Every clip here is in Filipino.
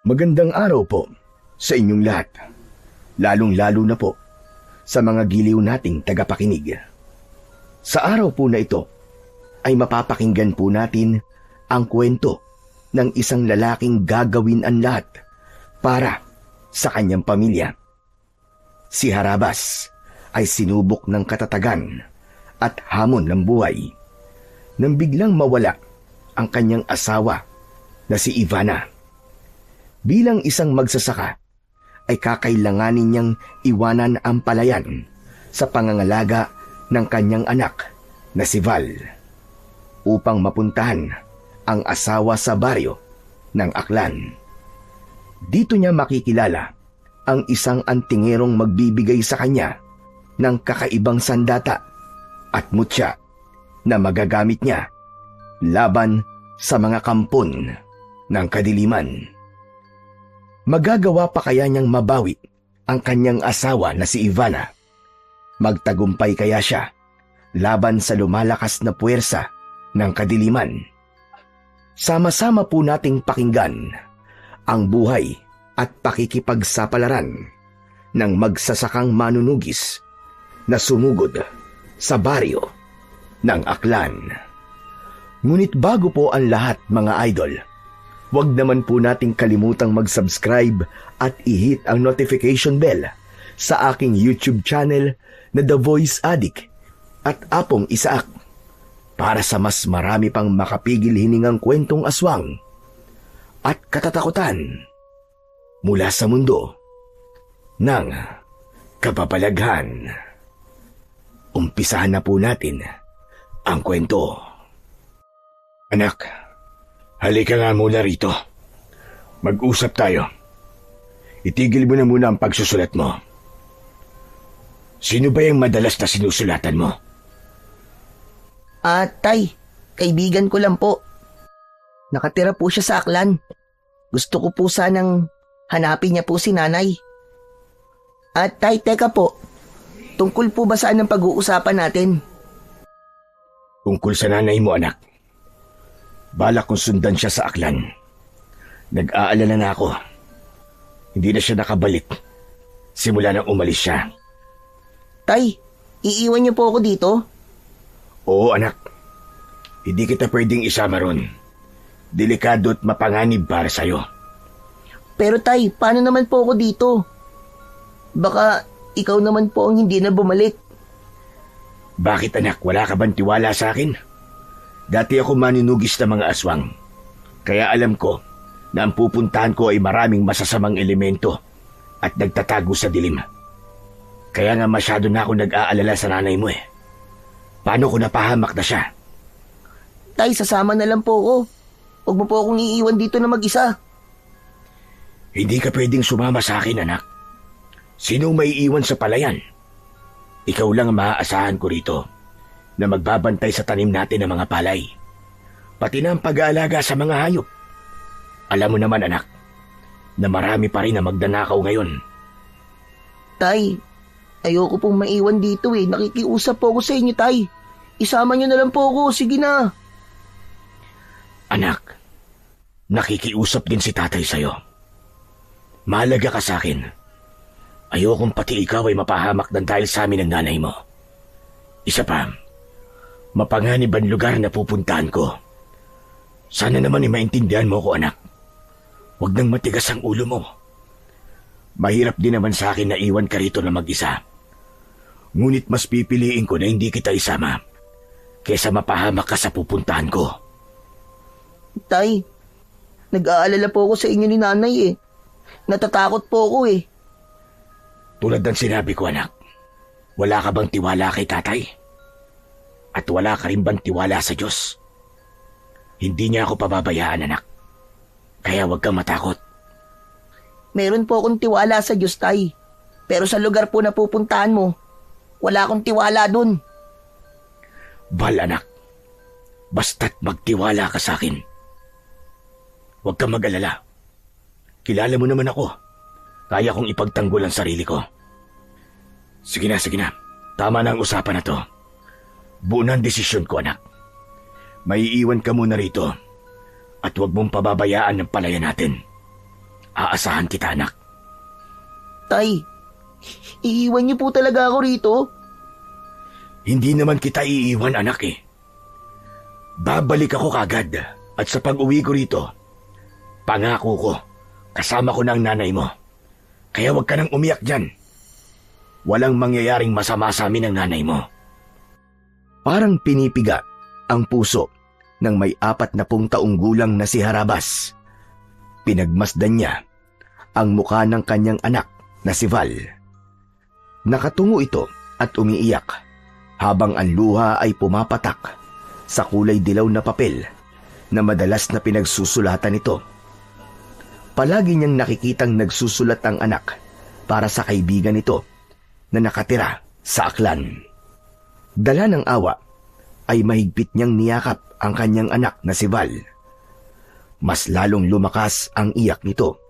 Magandang araw po sa inyong lahat, lalong-lalo na po sa mga giliw nating tagapakinig. Sa araw po na ito ay mapapakinggan po natin ang kwento ng isang lalaking gagawin ang lahat para sa kanyang pamilya. Si Harabas ay sinubok ng katatagan at hamon ng buhay nang biglang mawala ang kanyang asawa na si Ivana. Bilang isang magsasaka, ay kakailanganin niyang iwanan ang palayan sa pangangalaga ng kanyang anak na si Val upang mapuntahan ang asawa sa baryo ng Aklan. Dito niya makikilala ang isang antingerong magbibigay sa kanya ng kakaibang sandata at mutya na magagamit niya laban sa mga kampon ng kadiliman. Magagawa pa kaya niyang mabawi ang kanyang asawa na si Ivana? Magtagumpay kaya siya laban sa lumalakas na puwersa ng kadiliman? Sama-sama po nating pakinggan ang buhay at pakikipagsapalaran ng magsasakang manunugis na sumugod sa baryo ng Aklan. Ngunit bago po ang lahat, mga idol, huwag naman po nating kalimutang mag-subscribe at i-hit ang notification bell sa aking YouTube channel na The Voice Addict at Apong Isaak para sa mas marami pang makapigil hiningang kwentong aswang at katatakutan mula sa mundo ng kababalaghan. Umpisahan na po natin ang kwento. Anak, halika nga muna rito. Mag-usap tayo. Itigil mo na muna ang pagsusulat mo. Sino ba yung madalas na sinusulatan mo? Tay, kaibigan ko lang po. Nakatira po siya sa Aklan. Gusto ko po sanang hanapin niya po si nanay. Tay, teka po. Tungkol po ba saan ang pag-uusapan natin? Tungkol sa nanay mo, anak. Balak kong sundan siya sa Aklan. Nag-aalala na ako. Hindi na siya nakabalik simula nang umalis siya. Tay, iiwan niyo po ako dito? Oo, anak. Hindi kita pwedeng isama ron. Delikado at mapanganib para sa'yo. Pero tay, paano naman po ako dito? Baka ikaw naman po ang hindi na bumalik. Bakit, anak? Wala ka bang tiwala sa akin? Dati ako manunugis ng mga aswang. Kaya alam ko na ang pupuntahan ko ay maraming masasamang elemento at nagtatago sa dilim. Kaya nga masyado na ako nag-aalala sa nanay mo eh. Paano ko napahamak na siya? Tay, sasama na lang po ako. Huwag mo po akong iiwan dito na mag-isa. Hindi ka pwedeng sumama sa akin, anak. Sino may iwan sa palayan? Ikaw lang ang maaasahan ko rito na magbabantay sa tanim natin ng mga palay. Pati na ang pag-aalaga sa mga hayop. Alam mo naman, anak, na marami pa rin na magdanakaw ngayon. Tay, ayoko pong maiwan dito eh. Nakikiusap po ako sa inyo, tay. Isama niyo na lang po ako. Sige na. Anak, nakikiusap din si tatay sa'yo. Mahalaga ka sa akin. Ayokong pati ikaw ay mapahamak ng dahil sa amin ng nanay mo. Isa pa, mapanganib ang lugar na pupuntahan ko. Sana naman ay maintindihan mo ko, anak. Huwag nang matigas ang ulo mo. Mahirap din naman sa akin na iwan ka rito na mag-isa. Ngunit mas pipiliin ko na hindi kita isama kesa mapahamak ka sa pupuntahan ko. Tay, nag-aalala po ako sa inyo ni nanay eh. Natatakot po ako eh. Tulad ng sinabi ko, anak, wala ka bang tiwala kay tatay? At wala ka rin bang tiwala sa Diyos? Hindi niya ako pababayaan, anak. Kaya huwag kang matakot. Meron po akong tiwala sa Diyos, tay. Pero sa lugar po na pupuntahan mo, wala akong tiwala dun. Val, anak, basta't magtiwala ka sa akin. Huwag kang mag-alala. Kilala mo naman ako. Kaya kong ipagtanggol ang sarili ko. Sige na, sige na. Tama na ang usapan na to. Buo na ang desisyon ko, anak. Maiiwan ka muna rito at huwag mong pababayaan ang palayan natin. Aasahan kita, anak. Tay, iiwan niyo po talaga ako rito? Hindi naman kita iiwan, anak eh. Babalik ako kagad at sa pag-uwi ko rito, pangako ko, kasama ko na ang nanay mo. Kaya huwag ka nang umiyak dyan. Walang mangyayaring masama sa amin ng nanay mo. Parang pinipiga ang puso ng may 40 taong gulang na si Harabas. Pinagmasdan niya ang mukha ng kanyang anak na si Val. Nakatungo ito at umiiyak habang ang luha ay pumapatak sa kulay dilaw na papel na madalas na pinagsusulatan nito. Palagi niyang nakikitang nagsusulat ang anak para sa kaibigan nito na nakatira sa Aklan. Dala ng awa ay mahigpit niyang niyakap ang kanyang anak na si Val. Mas lalong lumakas ang iyak nito.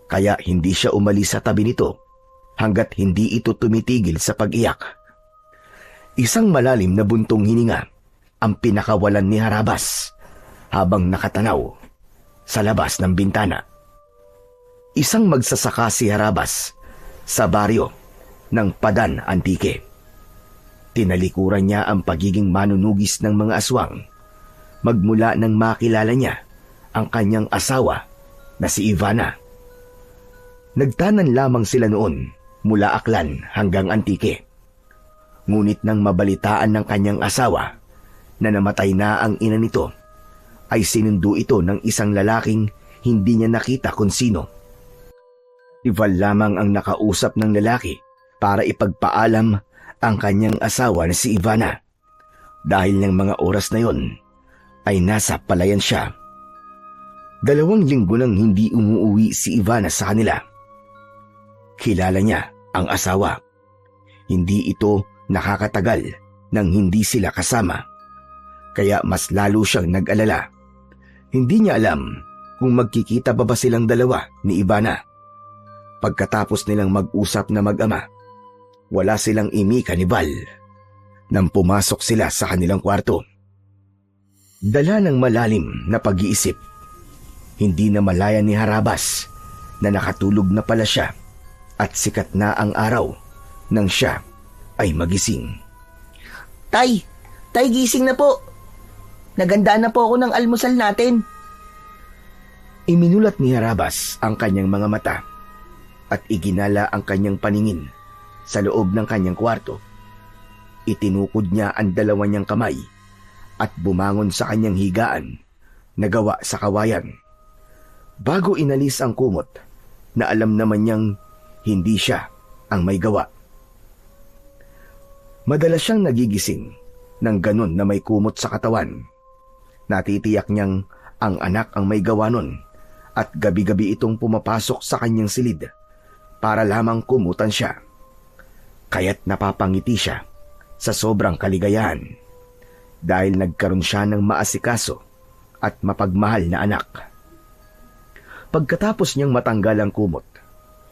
Kaya hindi siya umalis sa tabi nito hanggat hindi ito tumitigil sa pag-iyak. Isang malalim na buntong hininga ang pinakawalan ni Harabas habang nakatanaw sa labas ng bintana. Isang magsasaka si Harabas sa baryo ng Padan Antique. Tinalikuran niya ang pagiging manunugis ng mga aswang magmula nang makilala niya ang kanyang asawa na si Ivana. Nagtanan lamang sila noon mula Aklan hanggang Antique. Ngunit nang mabalitaan ng kanyang asawa na namatay na ang ina nito, ay sinundo ito ng isang lalaking hindi niya nakita kung sino. Si Val lamang ang nakausap ng lalaki para ipagpaalam ang kanyang asawa na si Ivana. Dahil ng mga oras na yon ay nasa palayan siya. 2 linggo nang hindi umuuwi si Ivana sa kanila. Kilala niya ang asawa. Hindi ito nakakatagal nang hindi sila kasama. Kaya mas lalo siyang nag-alala. Hindi niya alam kung magkikita ba silang dalawa ni Ivana. Pagkatapos nilang mag-usap na mag-ama, wala silang imika ni Val nang pumasok sila sa kanilang kwarto. Dala ng malalim na pag-iisip, hindi na malaya ni Harabas na nakatulog na pala siya at sikat na ang araw nang siya ay magising. Tay, gising na po. Nagandaan na po ako ng almusal natin. Iminulat ni Harabas ang kanyang mga mata at iginala ang kanyang paningin sa loob ng kanyang kwarto. Itinukod niya ang 2 niyang kamay at bumangon sa kanyang higaan na gawa sa kawayan. Bago inalis ang kumot na alam naman niyang hindi siya ang may gawa. Madalas siyang nagigising ng ganun na may kumot sa katawan. Natitiyak niyang ang anak ang may gawa nun at gabi-gabi itong pumapasok sa kanyang silid para lamang kumutan siya. Kaya't napapangiti siya sa sobrang kaligayahan dahil nagkaroon siya ng maasikaso at mapagmahal na anak. Pagkatapos niyang matanggal ang kumot,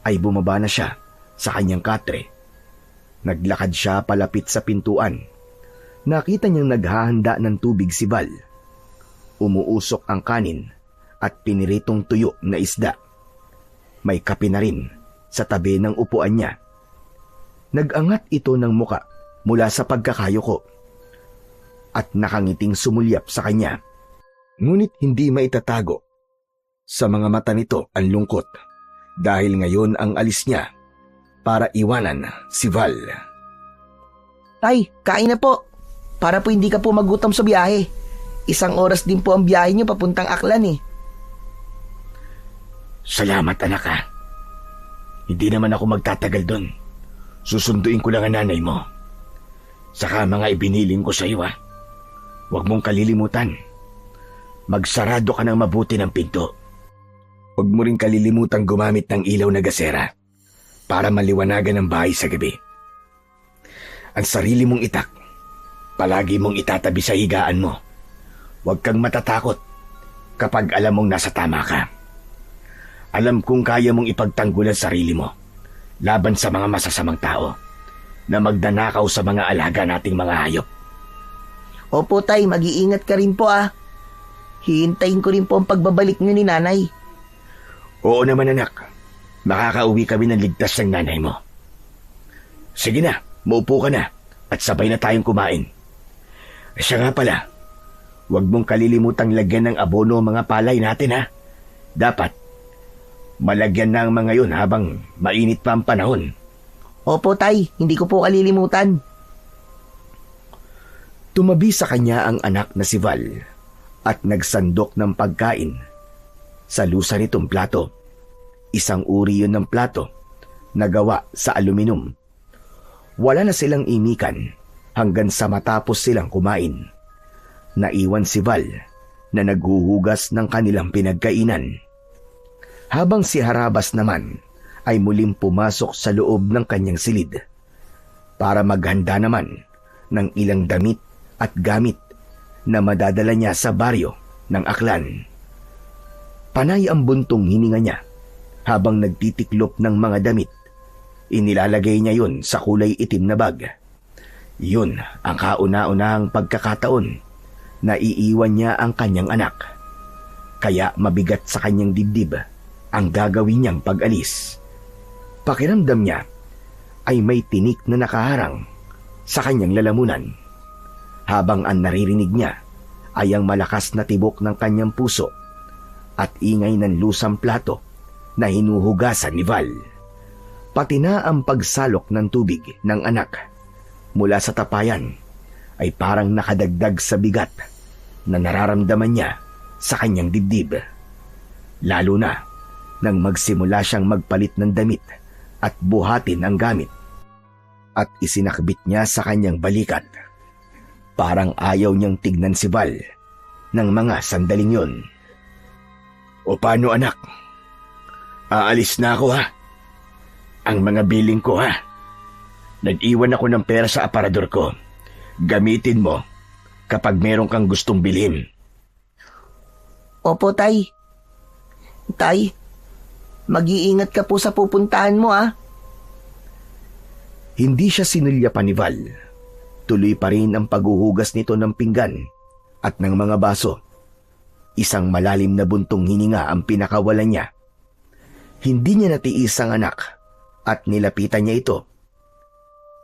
ay bumaba na siya sa kanyang katre. Naglakad siya palapit sa pintuan. Nakita niyang naghahanda ng tubig si Val. Umuusok ang kanin at piniritong tuyo na isda. May kape na rin sa tabi ng upuan niya. Nag-angat ito ng muka mula sa pagkakayuko at nakangiting sumulyap sa kanya. Ngunit hindi maitatago sa mga mata nito ang lungkot dahil ngayon ang alis niya para iwanan si Val. Tay, kain na po. Para po hindi ka po magutom sa biyahe. 1 oras din po ang biyahe niyo papuntang Aklan eh. Salamat, anak ha. Hindi naman ako magtatagal doon. Susunduin ko lang ang nanay mo. Saka mga ibiniling ko sa iyo ha. Huwag mong kalilimutan. Magsarado ka ng mabuti ng pinto. Huwag mo rin kalilimutan gumamit ng ilaw na gasera para maliwanagan ang bahay sa gabi. Ang sarili mong itak, palagi mong itatabi sa higaan mo. Huwag kang matatakot kapag alam mong nasa tama ka. Alam kong kaya mong ipagtanggol ang sarili mo laban sa mga masasamang tao na magdanakaw sa mga alaga nating mga hayop. Opo tay, mag-iingat ka rin po ah. Hihintayin ko rin po ang pagbabalik niyo ni nanay. Oo naman anak, makakauwi kami ng ligtas ng nanay mo. Sige na, maupo ka na at sabay na tayong kumain. Siya nga pala, huwag mong kalilimutang lagyan ng abono ang mga palay natin ha. Dapat, malagyan na ang mga yun habang mainit pa ang panahon. Opo, Tay. Hindi ko po kalilimutan. Tumabi sa kanya ang anak na si Val at nagsandok ng pagkain sa lusa nitong plato. Isang uri yun ng plato na gawa sa aluminum. Wala na silang imikan hanggang sa matapos silang kumain. Naiwan si Val na naghuhugas ng kanilang pinagkainan. Habang si Harabas naman ay muling pumasok sa loob ng kanyang silid para maghanda naman ng ilang damit at gamit na madadala niya sa baryo ng Aklan. Panay ang buntong hininga niya habang nagtitiklop ng mga damit. Inilalagay niya yun sa kulay itim na bag. Yun ang kauna-unahang pagkakataon na iiwan niya ang kanyang anak. Kaya mabigat sa kanyang dibdib ang gagawin niyang pag-alis. Pakiramdam niya ay may tinik na nakaharang sa kanyang lalamunan, habang ang naririnig niya ay ang malakas na tibok ng kanyang puso at ingay ng lusang plato na hinuhugasan ni Val. Pati na ang pagsalok ng tubig ng anak mula sa tapayan ay parang nakadagdag sa bigat na nararamdaman niya sa kanyang dibdib. Lalo na nang magsimula siyang magpalit ng damit at buhatin ang gamit at isinakbit niya sa kanyang balikat. Parang ayaw niyang tignan si Val ng mga sandaling yon. O paano anak? Aalis na ako ha? Ang mga billing ko ha? Nag-iwan ako ng pera sa aparador ko. Gamitin mo kapag meron kang gustong bilhin. Opo, Tay. Tay, mag-iingat ka po sa pupuntahan mo, ah. Hindi siya sinulya pa ni Val. Tuloy pa rin ang paghuhugas nito ng pinggan at ng mga baso. Isang malalim na buntong hininga ang pinakawalan niya. Hindi niya natiis ang anak at nilapitan niya ito.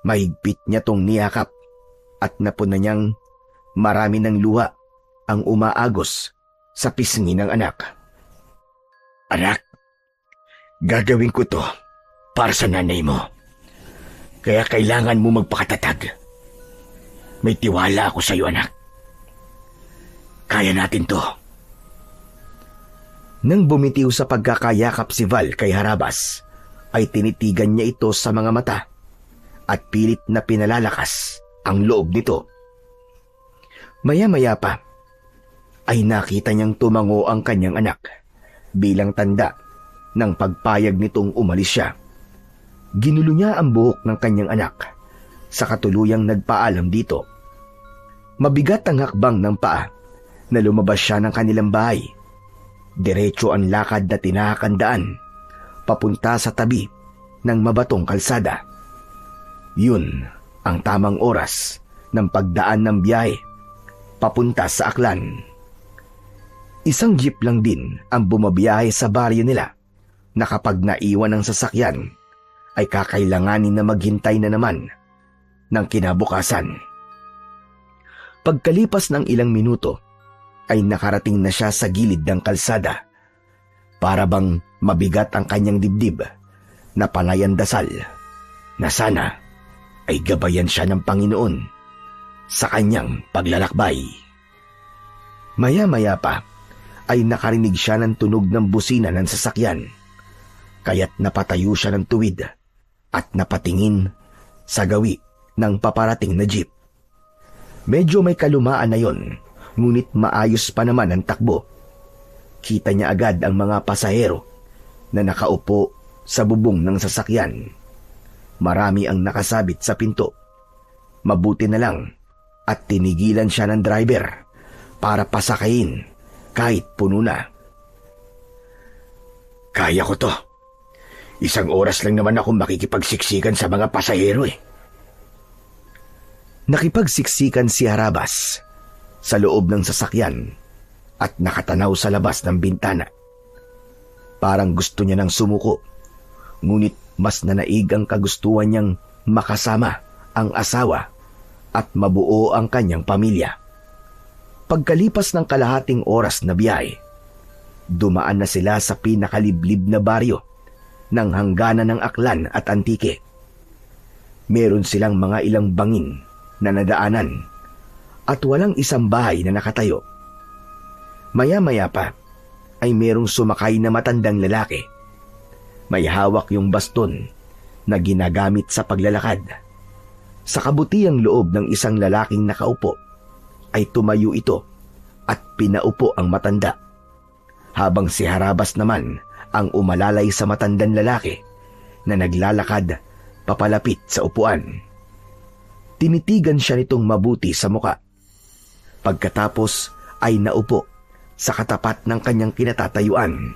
Mahigpit niya tong niyakap at napuna niyang marami ng luha ang umaagos sa pisngi ng anak. Anak, gagawin ko to para sa nanay mo. Kaya kailangan mo magpakatatag. May tiwala ako sa iyo, anak. Kaya natin to. Nang bumitiw sa pagkakayakap si Val kay Harabas, ay tinitigan niya ito sa mga mata at pilit na pinalalakas ang loob nito. Maya-maya pa, ay nakita niyang tumango ang kanyang anak bilang tanda ng pagpayag nitong umalis siya. Ginulo niya ang buhok ng kanyang anak sa katuluyang nagpaalam dito. Mabigat ang hakbang ng paa na lumabas siya ng kanilang bahay. Diretso ang lakad na tinahakandaan papunta sa tabi ng mabatong kalsada. Yun ang tamang oras ng pagdaan ng biyahe papunta sa Aklan. Isang jeep lang din ang bumabiyahe sa baryo nila na kapag naiwan ang sasakyan ay kakailanganin na maghintay na naman ng kinabukasan. Pagkalipas ng ilang minuto ay nakarating na siya sa gilid ng kalsada. Para bang mabigat ang kanyang dibdib na palayan dasal na sana ay gabayan siya ng Panginoon sa kanyang paglalakbay. Maya-maya pa ay nakarinig siya ng tunog ng busina ng sasakyan, kaya't napatayo siya ng tuwid at napatingin sa gawi ng paparating na jeep. Medyo may kalumaan na yon, ngunit maayos pa naman ang takbo. Kita niya agad ang mga pasahero na nakaupo sa bubong ng sasakyan. Marami ang nakasabit sa pinto. Mabuti na lang at tinigilan siya ng driver para pasakayin kahit puno na. Kaya ko to. Isang oras lang naman akong makikipagsiksikan sa mga pasahero eh. Nakipagsiksikan si Harabas sa loob ng sasakyan at nakatanaw sa labas ng bintana. Parang gusto niya nang sumuko, ngunit mas nanaig ang kagustuhan niyang makasama ang asawa at mabuo ang kanyang pamilya. Pagkalipas ng kalahating oras na biyahe, dumaan na sila sa pinakaliblib na baryo ng hangganan ng Aklan at Antique. Meron silang mga ilang bangin na nadaanan at walang isang bahay na nakatayo. Maya-maya pa ay merong sumakay na matandang lalaki. May hawak yung baston na ginagamit sa paglalakad. Sa kabutiang loob ng isang lalaking nakaupo ay tumayo ito at pinaupo ang matanda, habang si Harabas naman ang umalalay sa matandang lalaki na naglalakad papalapit sa upuan. Tinitigan siya nitong mabuti sa muka. Pagkatapos ay naupo sa katapat ng kanyang kinatatayuan,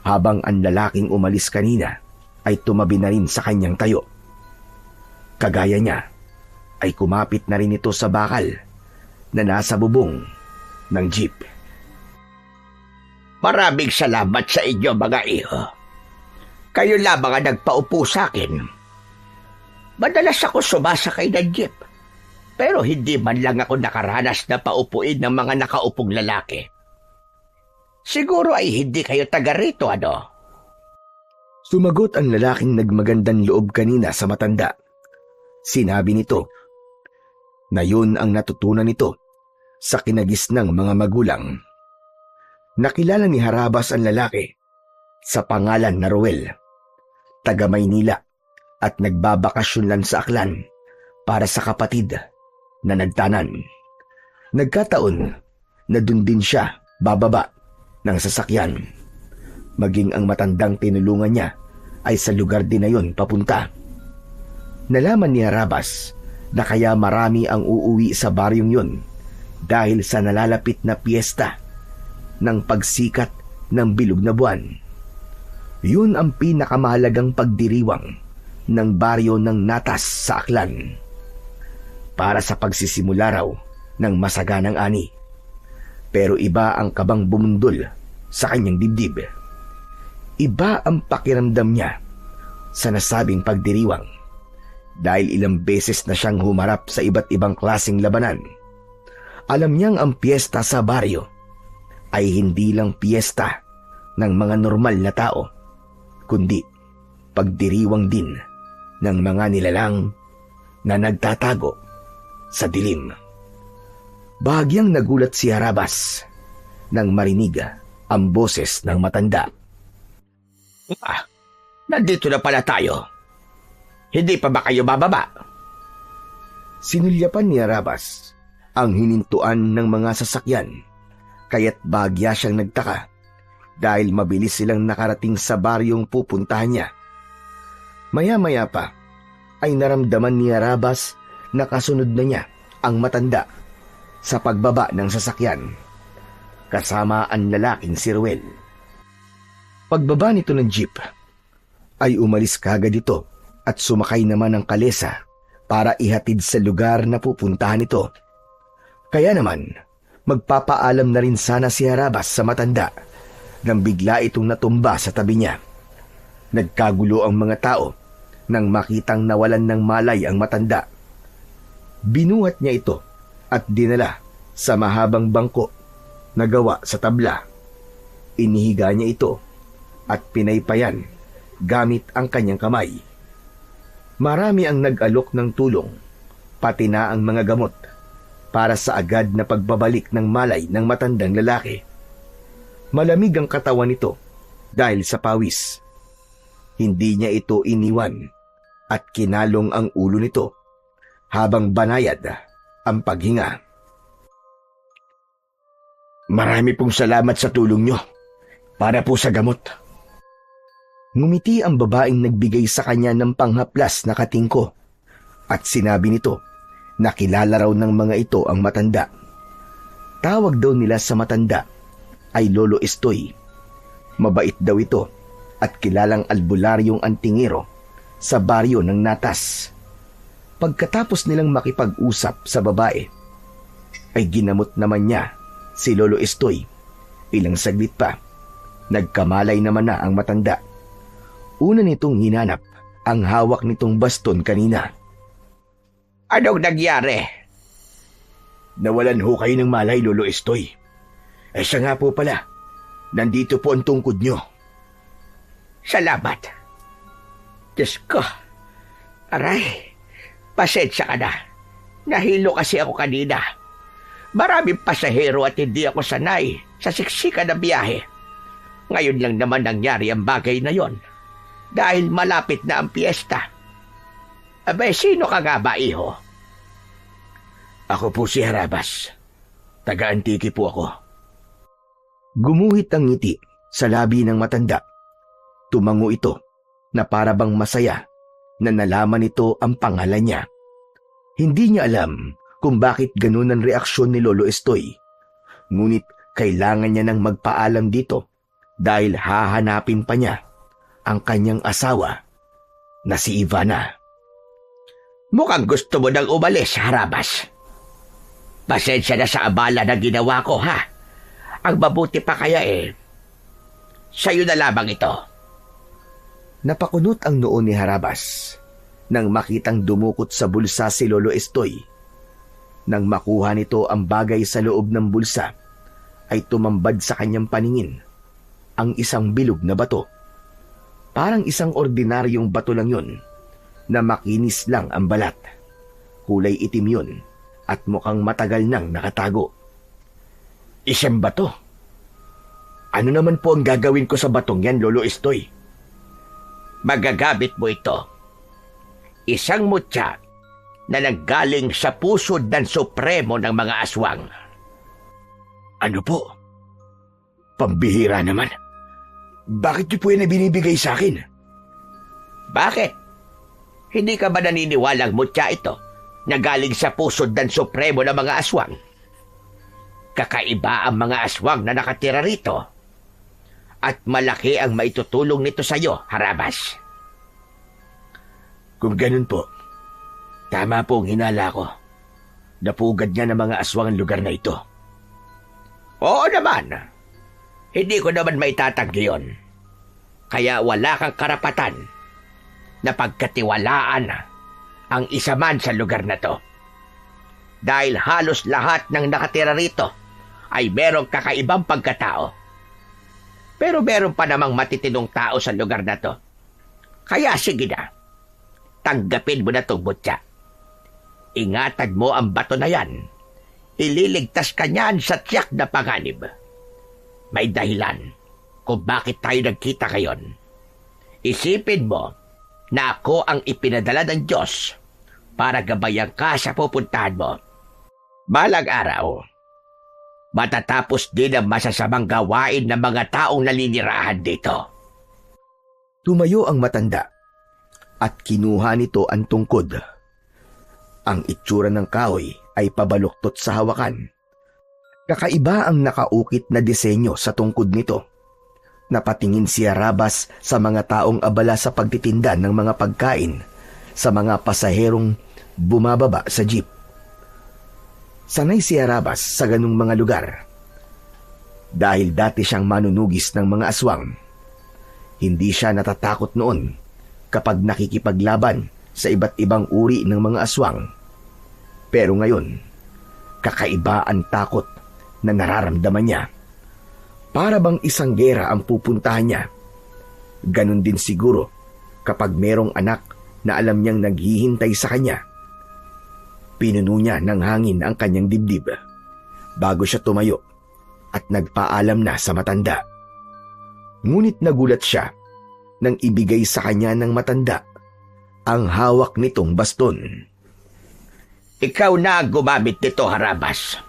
habang ang lalaking umalis kanina ay tumabi na rin sa kanyang tayo. Kagaya niya ay kumapit na rin ito sa bakal na nasa bubong ng jeep. Maraming salamat sa inyo, mga iho. Kayo lamang ang nagpaupo sa akin. Madalas ako sumasakay ng jeep, pero hindi man lang ako nakaranas na paupuin ng mga nakaupong lalaki. Siguro ay hindi kayo taga rito, ano? Sumagot ang lalaking nagmagandang loob kanina sa matanda. Sinabi nito na yun ang natutunan nito sa kinagisnang mga magulang. Nakilala ni Harabas ang lalaki sa pangalan na Roel, taga Maynila, at nagbabakasyon lang sa Aklan para sa kapatid na nagtanan. Nagkataon na dun din siya bababa ng sasakyan. Maging ang matandang tinulungan niya ay sa lugar din na yun papunta. Nalaman ni Harabas na kaya marami ang uuwi sa baryong yun dahil sa nalalapit na piyesta ng pagsikat ng bilog na buwan. Yun ang pinakamahalagang pagdiriwang ng baryo ng Natas sa Aklan para sa pagsisimula raw ng masaganang ani. Pero iba ang kabang bumundol sa kanyang dibdib. Iba ang pakiramdam niya sa nasabing pagdiriwang dahil ilang beses na siyang humarap sa iba't ibang klaseng labanan. Alam niyang ang piyesta sa baryo ay hindi lang piyesta ng mga normal na tao, kundi pagdiriwang din ng mga nilalang na nagtatago sa dilim. Bahagyang nagulat si Harabas nang marinig ang boses ng matanda. Nandito na pala tayo. Hindi pa ba kayo bababa? Sinulyapan ni Harabas ang hinintuan ng mga sasakyan, kaya't bahagya siyang nagtaka dahil mabilis silang nakarating sa baryong pupuntahan niya. Maya-maya pa ay naramdaman ni Harabas na kasunod na niya ang matanda sa pagbaba ng sasakyan, kasama ang lalaking si Ruel. Pagbaba nito ng jeep, ay umalis kagad ito at sumakay naman ng kalesa para ihatid sa lugar na pupuntahan ito. Kaya naman, magpapaalam na rin sana si Harabas sa matanda nang bigla itong natumba sa tabi niya. Nagkagulo ang mga tao nang makitang nawalan ng malay ang matanda. Binuhat niya ito at dinala sa mahabang bangko na gawa sa tabla. Inihiga niya ito at pinaypayan gamit ang kanyang kamay. Marami ang nag-alok ng tulong, pati na ang mga gamot, para sa agad na pagbabalik ng malay ng matandang lalaki. Malamig ang katawan nito dahil sa pawis. Hindi niya ito iniwan at kinalong ang ulo nito habang banayad ang paghinga. Marami pong salamat sa tulong nyo para po sa gamot. Ngumiti ang babaeng nagbigay sa kanya ng panghaplas na katingko at sinabi nito na kilala raw ng mga ito ang matanda. Tawag daw nila sa matanda ay Lolo Estoy. Mabait daw ito at kilalang albularyong antingero sa baryo ng Natas. Pagkatapos nilang makipag-usap sa babae, ay ginamot naman niya si Lolo Estoy. Ilang saglit pa Nagkamalay naman na ang matanda. Una nitong hinanap ang hawak nitong baston kanina. Anong nangyari? Nawalan ho kayo ng malay, Lolo Estoy. Siya nga po pala. Nandito po ang tungkod nyo. Salamat. Diyos ko. Aray, pasensya ka na. Nahilo kasi ako kanina. Maraming pasahero at hindi ako sanay sa siksika na biyahe. Ngayon lang naman nangyari ang bagay na yon. Dahil malapit na ang piyesta. Abay, sino ka nga ba, iho? Ako po si Harabas. Taga-Antiki po ako. Gumuhit ang ngiti sa labi ng matanda. Tumango ito na para bang masaya na nalaman ito ang pangalan niya. Hindi niya alam kung bakit ganun ang reaksyon ni Lolo Estoy. Ngunit kailangan niya nang magpaalam dito dahil hahanapin pa niya ang kanyang asawa na si Ivana. Mukhang gusto mo nang umalis, Harabas. Pasensya na sa abala na ginawa ko, ha? Ang mabuti pa kaya sa'yo na lamang ito. Napakunot ang noo ni Harabas nang makitang dumukot sa bulsa si Lolo Estoy. Nang makuha nito ang bagay sa loob ng bulsa, ay tumambad sa kanyang paningin ang isang bilog na bato. Parang isang ordinaryong bato lang yun na makinis lang ang balat. Kulay itim yun at mukhang matagal nang nakatago. Isang bato? Ano naman po ang gagawin ko sa batong yan, Lolo Estoy? Magagamit mo ito. Isang mutya na nanggaling sa pusod ng supremo ng mga aswang. Ano po? Pambihira naman. Bakit niyo po yan binibigay sa akin? Bakit? Hindi ka ba naniniwalang mutya ito na galing sa pusod ng supremo ng mga aswang? Kakaiba ang mga aswang na nakatira rito. At malaki ang maitutulong nito sa iyo, Harabas. Kung ganun po, tama po ang hinala ko. Napugad niya ng mga aswang ang lugar na ito. Oo naman. Hindi ko naman maitatanggi yun. Kaya wala kang karapatan na pagkatiwalaan ang isa man sa lugar na to. Dahil halos lahat ng nakatira rito ay merong kakaibang pagkatao. Pero meron pa namang matitinong tao sa lugar na to. Kaya sige na, tanggapin mo na itong mutya. Ingatan mo ang bato na yan. Ililigtas ka niyan sa tiyak na panganib. May dahilan kung bakit tayo nagkita ngayon. Isipin mo na ako ang ipinadala ng Diyos para gabayan ka sa pupuntahan mo. Balang araw, matatapos din ang masasamang gawain ng mga taong naninirahan dito. Tumayo ang matanda at kinuha nito ang tungkod. Ang itsura ng kahoy ay pabaluktot sa hawakan. Kakaiba ang nakaukit na disenyo sa tungkod nito. Napatingin si Harabas sa mga taong abala sa pagtitinda ng mga pagkain sa mga pasaherong bumababa sa jeep. Sanay si Harabas sa ganung mga lugar. Dahil dati siyang manunugis ng mga aswang, hindi siya natatakot noon kapag nakikipaglaban sa iba't ibang uri ng mga aswang. Pero ngayon, kakaiba ang takot na nararamdaman niya. Para bang isang gera ang pupuntahan niya. Ganon din siguro kapag merong anak na alam niyang naghihintay sa kanya. Pinuno niya ng hangin ang kanyang dibdib bago siya tumayo at nagpaalam na sa matanda. Ngunit nagulat siya nang ibigay sa kanya ng matanda ang hawak nitong baston. Ikaw na ang gumamit nito, Harabas.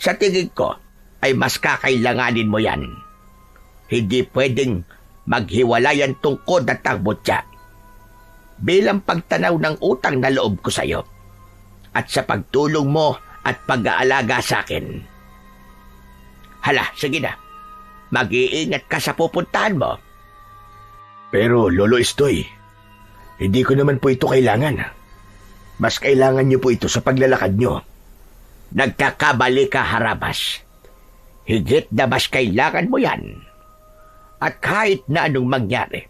Sa tingin ko ay mas kakailanganin mo yan. Hindi pwedeng maghiwalay ang tungkod at ang mutya. Bilang pagtanaw ng utang na loob ko sa iyo at sa pagtulong mo at pag-aalaga sa akin. Hala, sige na. Mag-iingat ka sa pupuntahan mo. Pero Lolo Estoy, hindi ko naman po ito kailangan. Mas kailangan niyo po ito sa paglalakad niyo. Nagkakamali ka, Harabas. Higit na mas kailangan mo yan. At kahit na anong mangyari,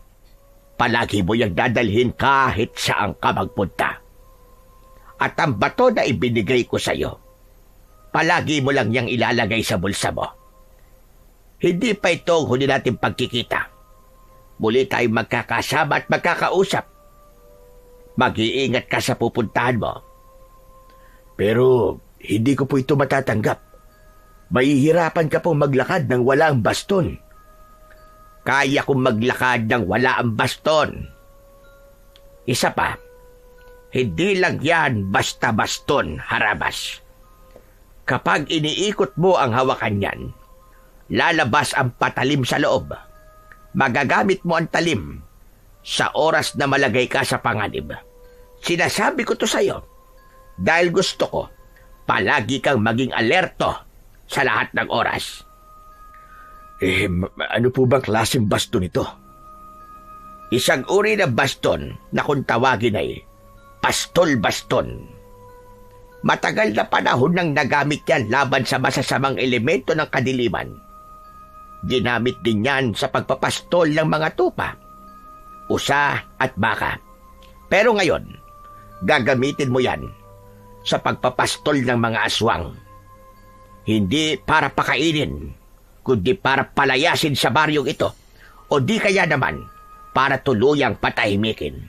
palagi mo yung dadalhin kahit saan ka magpunta. At ang bato na ibinigay ko sa'yo, palagi mo lang yang ilalagay sa bulsa mo. Hindi pa ito ang huli natin pagkikita. Muli tayong magkakasama at magkakausap. Mag-iingat ka sa pupuntahan mo. Pero hindi ko po ito matatanggap. Mahihirapan ka pong maglakad ng wala ang baston. Kaya kong maglakad ng wala ang baston. Isa pa, hindi lang yan basta baston, Harabas. Kapag iniikot mo ang hawakan yan, lalabas ang patalim sa loob. Magagamit mo ang talim sa oras na malagay ka sa panganib. Sinasabi ko to sa'yo dahil gusto ko palagi kang maging alerto sa lahat ng oras. Ano po bang klaseng baston ito? Isang uri ng baston na kung tawagin ay pastol-baston. Matagal na panahon nang nagamit yan laban sa masasamang elemento ng kadiliman. Ginamit din yan sa pagpapastol ng mga tupa, usa at baka. Pero ngayon, gagamitin mo yan sa pagpapastol ng mga aswang. Hindi para pakainin, kundi para palayasin sa baryong ito, o di kaya naman para tuluyang patahimikin.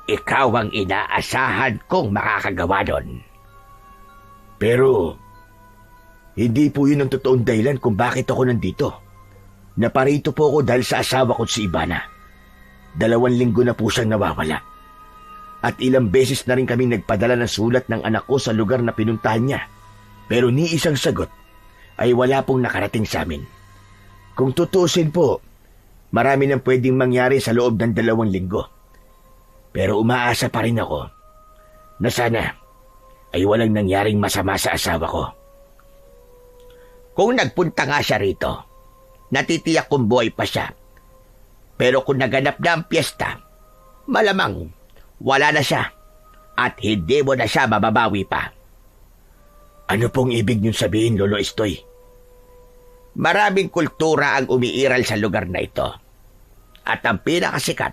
Ikaw ang inaasahan kong makakagawa doon. Pero hindi po yun ang totoong dahilan kung bakit ako nandito. Naparito po ako dahil sa asawa ko si Ivana. 2 linggo na po siyang nawawala. At ilang beses na rin kaming nagpadala ng sulat ng anak ko sa lugar na pinuntahan niya. Pero ni isang sagot ay wala pong nakarating sa amin. Kung tutusin po, marami nang pwedeng mangyari sa loob ng 2 linggo. Pero umaasa pa rin ako na sana ay walang nangyaring masama sa asawa ko. Kung nagpunta nga siya rito, natitiyak kong buhay pa siya. Pero kung naganap na ang piyesta, malamang wala na siya at hindi mo na siya mababawi pa. Ano pong ibig niyong sabihin, Lolo Estoy? Maraming kultura ang umiiral sa lugar na ito. At ang pinakasikat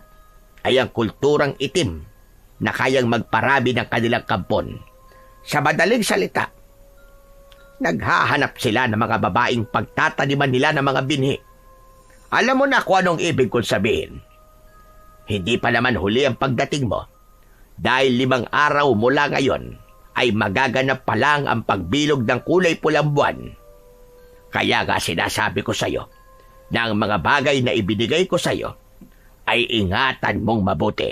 ay ang kulturang itim na kayang magparami ng kanilang kampon. Sa madaling salita, naghahanap sila ng mga babaeng pagtataniman nila ng mga binhi. Alam mo na kung anong ibig kong sabihin. Hindi pa naman huli ang pagdating mo dahil 5 araw mula ngayon ay magaganap pa lang ang pagbilog ng kulay pulang buwan. Kaya nga sinasabi ko sa'yo na ang mga bagay na ibinigay ko sa'yo ay ingatan mong mabuti.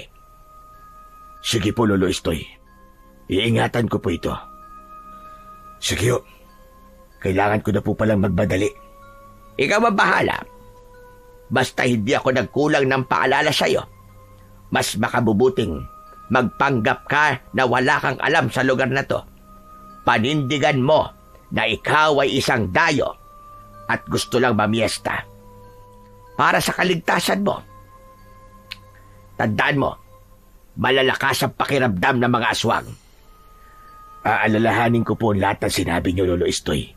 Sige po, Lolo Estoy. Iingatan ko po ito. Sige ho. Kailangan ko na po palang magmadali. Ikaw ang bahala. Basta hindi ako nagkulang ng paalala sa'yo. Mas makabubuting magpanggap ka na wala kang alam sa lugar na to. Panindigan mo na ikaw ay isang dayo at gusto lang mamiesta. Para sa kaligtasan mo. Tandaan mo, malalakas ang pakiramdam ng mga aswang. Aalalahanin ko po lahat ng sinabi niyo, Lolo Estoy.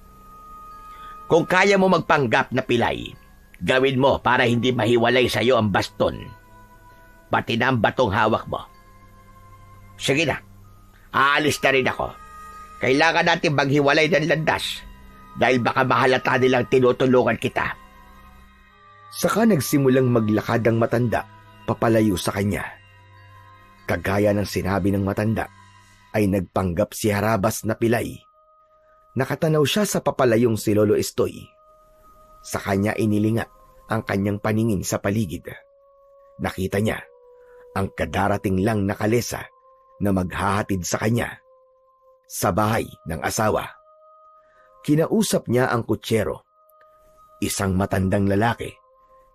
Kung kaya mo magpanggap na pilay, gawin mo para hindi mahiwalay sa iyo ang baston. Pati na ang batong hawak mo. Sige na, aalis na rin ako. Kailangan natin maghiwalay ng landas dahil baka mahalata nilang tinutulungan kita. Saka nagsimulang maglakad ang matanda papalayo sa kanya. Kagaya ng sinabi ng matanda, ay nagpanggap si Harabas na pilay. Nakatanaw siya sa papalayong si Lolo Estoy. Sa kanya inilinga ang kanyang paningin sa paligid. Nakita niya ang kadarating lang na kalesa na maghahatid sa kanya sa bahay ng asawa. Kinausap niya ang kutsero, isang matandang lalaki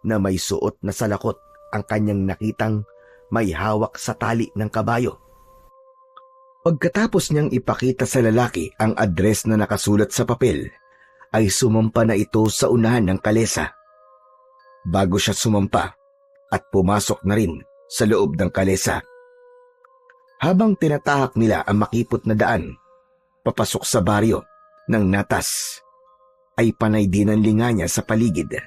na may suot na salakot ang kanyang nakitang may hawak sa tali ng kabayo. Pagkatapos niyang ipakita sa lalaki ang address na nakasulat sa papel, ay sumampa na ito sa unahan ng kalesa. Bago siya sumampa at pumasok na rin sa loob ng kalesa. Habang tinatahak nila ang makipot na daan, papasok sa baryo ng Natas, ay panay din ang linga niya sa paligid.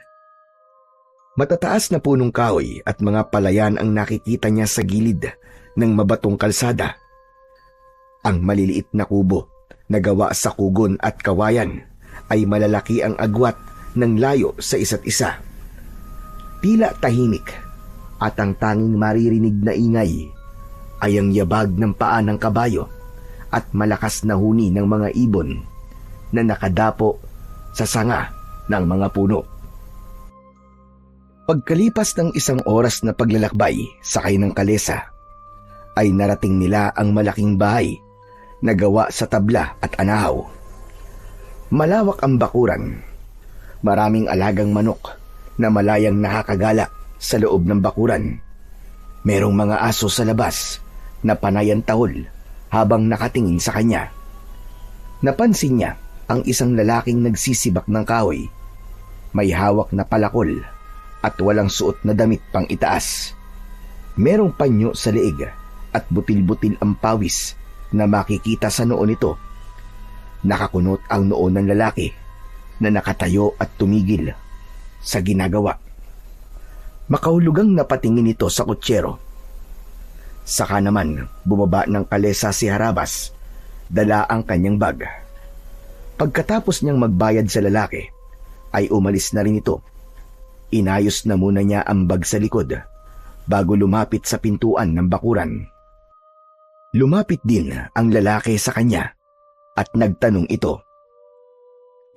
Matataas na punong kahoy at mga palayan ang nakikita niya sa gilid ng mabatong kalsada. Ang maliliit na kubo na gawa sa kugon at kawayan ay malalaki ang agwat ng layo sa isa't isa. Tila tahimik at ang tanging maririnig na ingay ay ang yabag ng paa ng kabayo at malakas na huni ng mga ibon na nakadapo sa sanga ng mga puno. Pagkalipas ng isang oras na paglalakbay sakay ng kalesa, ay narating nila ang malaking bahay na gawa sa tabla at anahaw. Malawak ang bakuran. Maraming alagang manok na malayang nakakagala sa loob ng bakuran. Merong mga aso sa labas na panay ang tahol habang nakatingin sa kanya. Napansin niya ang isang lalaking nagsisibak ng kahoy. May hawak na palakol at walang suot na damit pang itaas. Merong panyo sa leeg at butil-butil ang pawis na makikita sa noo nito. Nakakunot ang noo ng lalaki na nakatayo at tumigil sa ginagawa. Makahulugang napatingin ito sa kutsero. Saka naman bumaba ng kalesa si Harabas, dala ang kanyang bag. Pagkatapos niyang magbayad sa lalaki, ay umalis na rin ito. Inayos na muna niya ang bag sa likod bago lumapit sa pintuan ng bakuran. Lumapit din ang lalaki sa kanya at nagtanong ito.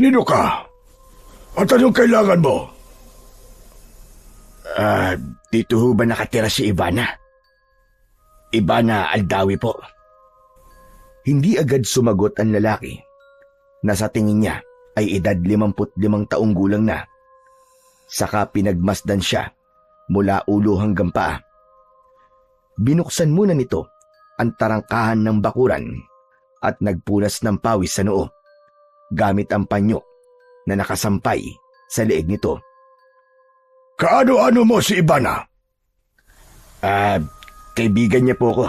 Nino ka? At anong kailangan mo? Dito ho ba nakatira si Ivana? Ivana Aldawi po. Hindi agad sumagot ang lalaki na sa tingin niya ay edad 55 taong gulang na. Saka pinagmasdan siya mula ulo hanggang paa. Binuksan muna nito ang tarangkahan ng bakuran at nagpunas ng pawis sa noo gamit ang panyo na nakasampay sa leeg nito. Kaano-ano mo si Ivana? Kaibigan niya po ko.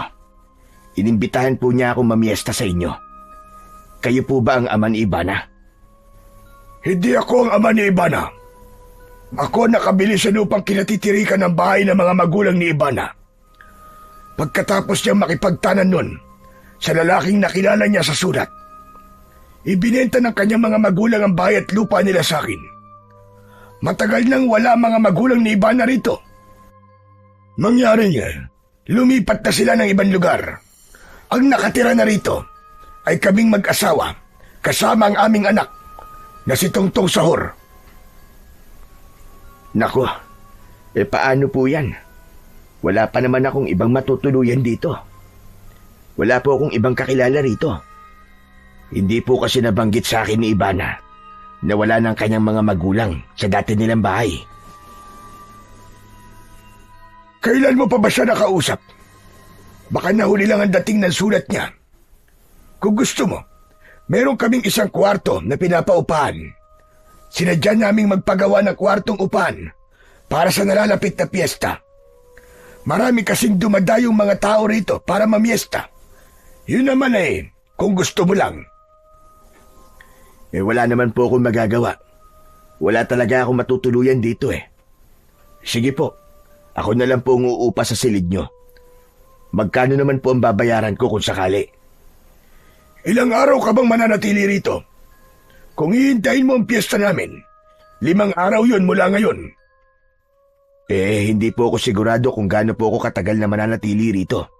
Inimbitahan po niya akong mamiesta sa inyo. Kayo po ba ang ama ni Ivana? Hindi ako ang ama ni Ivana. Ako nakabili sa lupang kinatitirikan ng bahay ng mga magulang ni Ivana. Pagkatapos niyang makipagtanan nun sa lalaking nakilala niya sa sulat, ibinenta ng kanyang mga magulang ang bahay at lupa nila sa akin. Matagal nang wala mga magulang ni Ivana rito. Mangyari niya, lumipat na sila ng ibang lugar. Ang nakatira na rito ay kaming mag-asawa kasama ang aming anak na si Tongtong Sahor. Nako, paano po yan? Wala pa naman akong ibang matutuluyan dito. Wala po akong ibang kakilala rito. Hindi po kasi nabanggit sa akin ni Ivana na wala ng kanyang mga magulang sa dati nilang bahay. Kailan mo pa ba siya nakausap? Baka nahuli lang ang dating ng sulat niya. Kung gusto mo, meron kaming isang kwarto na pinapaupahan. Sinadya naming magpagawa ng kwartong upahan para sa nalalapit na piyesta. Marami kasing dumadayong mga tao rito para mamiesta. Yun naman kung gusto mo lang. Wala naman po akong magagawa. Wala talaga akong matutuluyan dito Sige po, ako na lang po ang uupa sa silid nyo. Magkano naman po ang babayaran ko kung sakali? Ilang araw ka bang mananatili rito? Kung hihintayin mo ang piyesta namin, 5 araw yun mula ngayon. Hindi po ako sigurado kung gaano po ako katagal na mananatili rito.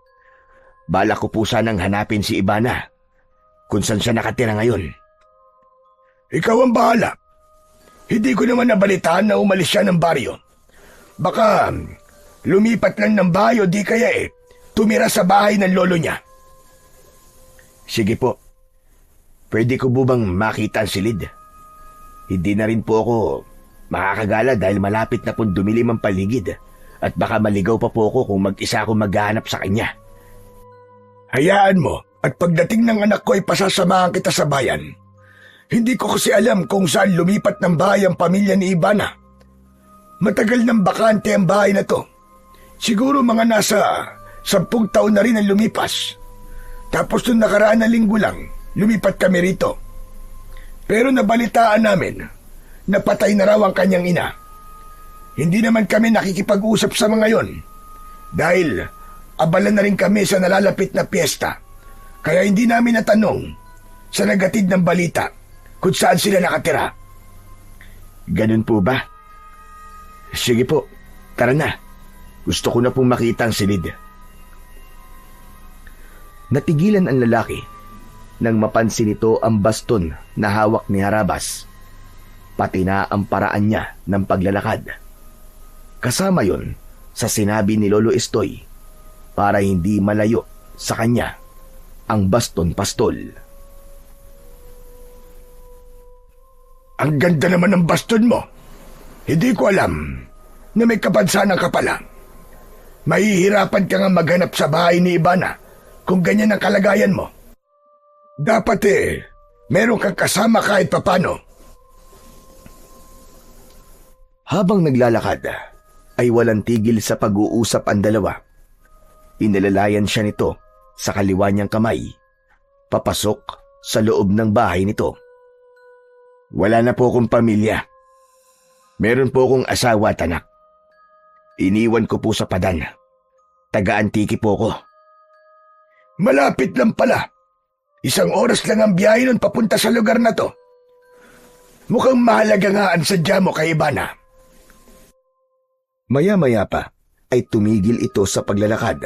Balak ko po sanang hanapin si Ivana kung saan siya nakatira ngayon. Ikaw ang bahala. Hindi ko naman nabalitaan na umalis siya ng baryo. Baka lumipat lang ng bayo di kaya tumira sa bahay ng lolo niya. Sige po. Pwede ko bang makita ang silid? Hindi na rin po ako makakagala dahil malapit na pong dumilim ang paligid at baka maligaw pa po ako kung mag-isa ako maghahanap sa kanya. Hayaan mo at pagdating ng anak ko ay pasasamahan kita sa bayan. Hindi ko kasi alam kung saan lumipat ng bahay ang pamilya ni Ivana. Matagal nang bakante ang bahay na to. Siguro mga nasa 10 taon na rin ang lumipas. Tapos nung nakaraan na linggo lang, lumipat kami rito. Pero nabalitaan namin na patay na raw ang kanyang ina. Hindi naman kami nakikipag-usap sa mga yon dahil abala na rin kami sa nalalapit na piyesta. Kaya hindi namin natanong sa nagatid ng balita kung saan sila nakatira. Ganun po ba? Sige po, tara na. Gusto ko na pong makita ang silid. Natigilan ang lalaki nang mapansin nito ang baston na hawak ni Harabas, pati na ang paraan niya ng paglalakad. Kasama yon sa sinabi ni Lolo Estoy para hindi malayo sa kanya ang baston pastol. Ang ganda naman ng baston mo. Hindi ko alam na may kapansanan ka pala. Mahihirapan ka nga maghanap sa bahay ni Ivana kung ganyan ang kalagayan mo. Dapat meron kang kasama kahit papano. Habang naglalakad, ay walang tigil sa pag-uusap ang dalawa. Inalalayan siya nito sa kaliwa niyang kamay, papasok sa loob ng bahay nito. Wala na po akong pamilya. Meron po akong asawa at anak. Iniwan ko po sa Padan. Taga-Antiki po ko. Malapit lang pala. 1 oras lang ang biyahe nun papunta sa lugar na to. Mukhang mahalaga nga ang sadya mo kay Ivana. Maya-maya pa ay tumigil ito sa paglalakad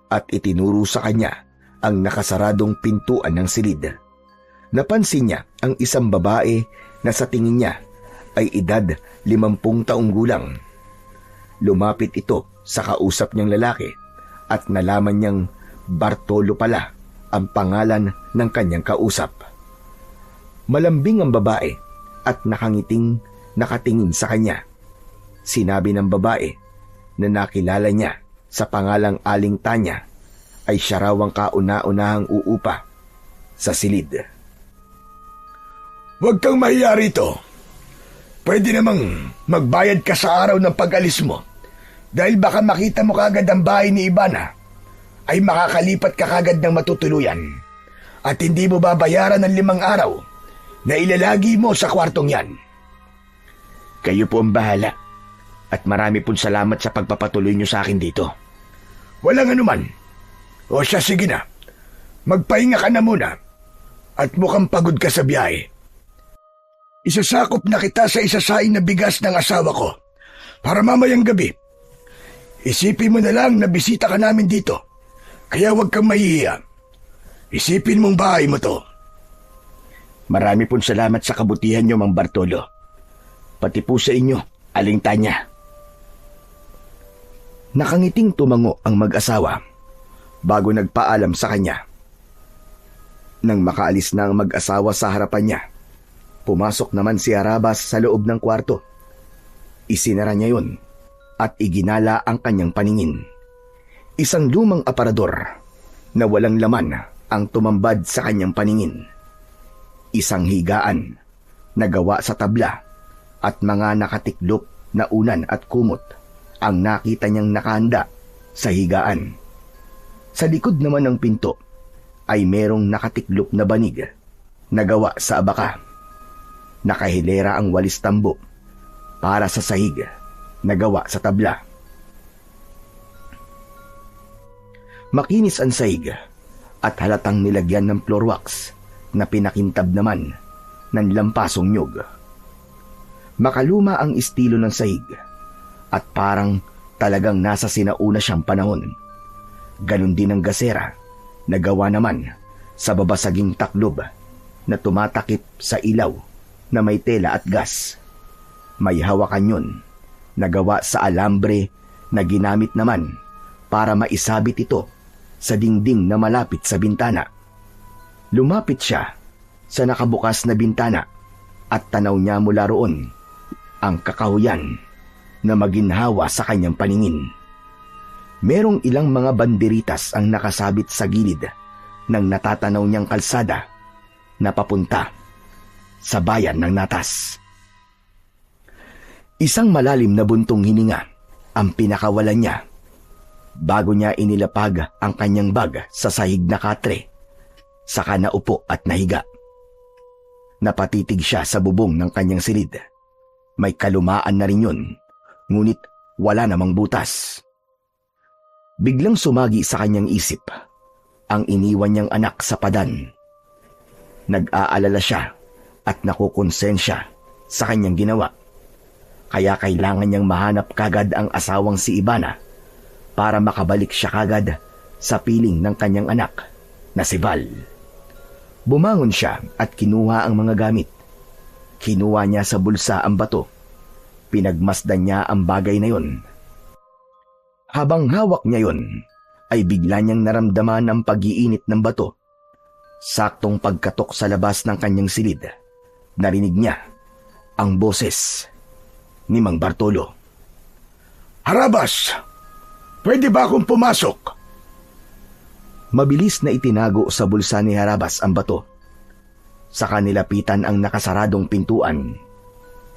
at itinuro sa kanya ang nakasaradong pintuan ng silid. Napansin niya ang isang babae na sa tingin niya ay edad 50 taong gulang. Lumapit ito sa kausap niyang lalaki at nalaman niyang Bartolo pala ang pangalan ng kanyang kausap. Malambing ang babae at nakangiting nakatingin sa kanya. Sinabi ng babae na nakilala niya sa pangalang Aling Tanya ay siya raw ang kauna-unahang uupa sa silid. Huwag kang mahiya rito. Pwede namang magbayad ka sa araw ng pag-alis mo dahil baka makita mo kagad ang bahay ni Ivana ay makakalipat ka kagad ng matutuluyan at hindi mo babayaran ng 5 araw na ilalagi mo sa kwartong yan. Kayo po ang bahala at marami pong salamat sa pagpapatuloy niyo sa akin dito. Walang anuman. O siya, sige na. Magpahinga ka na muna at mukhang pagod ka sa biyahe. Isasakop na kita sa isasaing na bigas ng asawa ko para mamayang gabi. Isipin mo na lang na bisita ka namin dito. Kaya huwag kang mahihiya. Isipin mong bahay mo to. Marami pong salamat sa kabutihan niyo, Mang Bartolo. Pati po sa inyo, Aling Tanya. Nakangiting tumango ang mag-asawa bago nagpaalam sa kanya. Nang makaalis na ang mag-asawa sa harapan niya, pumasok naman si Harabas sa loob ng kwarto. Isinara niya yun at iginala ang kanyang paningin. Isang lumang aparador na walang laman ang tumambad sa kanyang paningin. Isang higaan na gawa sa tabla at mga nakatiklop na unan at kumot ang nakita niyang nakahanda sa higaan. Sa likod naman ng pinto ay merong nakatiklop na banig na gawa sa abaka. Nakahilera ang walis tambo para sa sahig na gawa sa tabla. Makinis ang sahig at halatang nilagyan ng floor wax na pinakintab naman ng lampasong nyog. Makaluma ang estilo ng sahig at parang talagang nasa sinauna siyang panahon. Ganon din ang gasera na gawa naman sa babasaging taklob na tumatakip sa ilaw na may tela at gas. May hawakan yun na gawa sa alambre na ginamit naman para maisabit ito sa dingding na malapit sa bintana. Lumapit siya sa nakabukas na bintana at tanaw niya mula roon ang kakahuyan na maginhawa sa kanyang paningin. Merong ilang mga banderitas ang nakasabit sa gilid ng natatanaw niyang kalsada na papunta sa bayan ng Natas. Isang malalim na buntong hininga ang pinakawalan niya bago niya inilapag ang kanyang bag sa sahig na katre, saka naupo at nahiga. Napatitig siya sa bubong ng kanyang silid. May kalumaan na rin yun ngunit wala namang butas. Biglang sumagi sa kanyang isip ang iniwan niyang anak sa padan. Nag-aalala siya at nakukonsensya sa kanyang ginawa. Kaya kailangan niyang mahanap kagad ang asawang si Ivana para makabalik siya kagad sa piling ng kanyang anak na si Val. Bumangon siya at kinuha ang mga gamit. Kinuha niya sa bulsa ang bato. Pinagmasdan niya ang bagay na yon. Habang hawak niya yon, ay bigla niyang naramdaman ang pag-iinit ng bato. Saktong pagkatok sa labas ng kanyang silid, narinig niya ang boses ni Mang Bartolo. Harabas! Pwede ba akong pumasok? Mabilis na itinago sa bulsa ni Harabas ang bato. Saka nilapitan ang nakasaradong pintuan.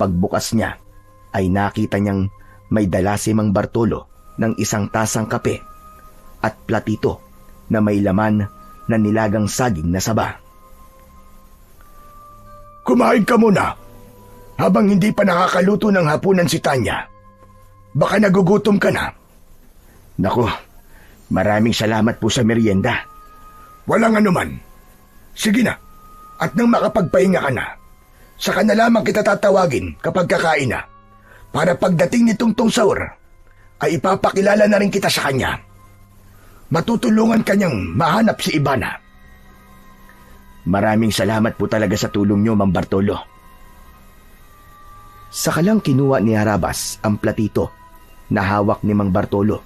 Pagbukas niya, ay nakita niyang may dala si Mang Bartolo ng isang tasang kape at platito na may laman na nilagang saging na saba. Kumain ka muna habang hindi pa nakakaluto ng hapunan si Tanya. Baka nagugutom ka na. Naku, maraming salamat po sa merienda. Walang anuman. Sige na, at nang makapagpahinga ka na, saka na lamang kita tatawagin kapag kakain na, para pagdating nitong Tungsaur, ay ipapakilala na rin kita sa kanya. Matutulungan kanyang mahanap si Ivana. Maraming salamat po talaga sa tulong niyo, Mang Bartolo. Saka lang kinuha ni Harabas ang platito na hawak ni Mang Bartolo.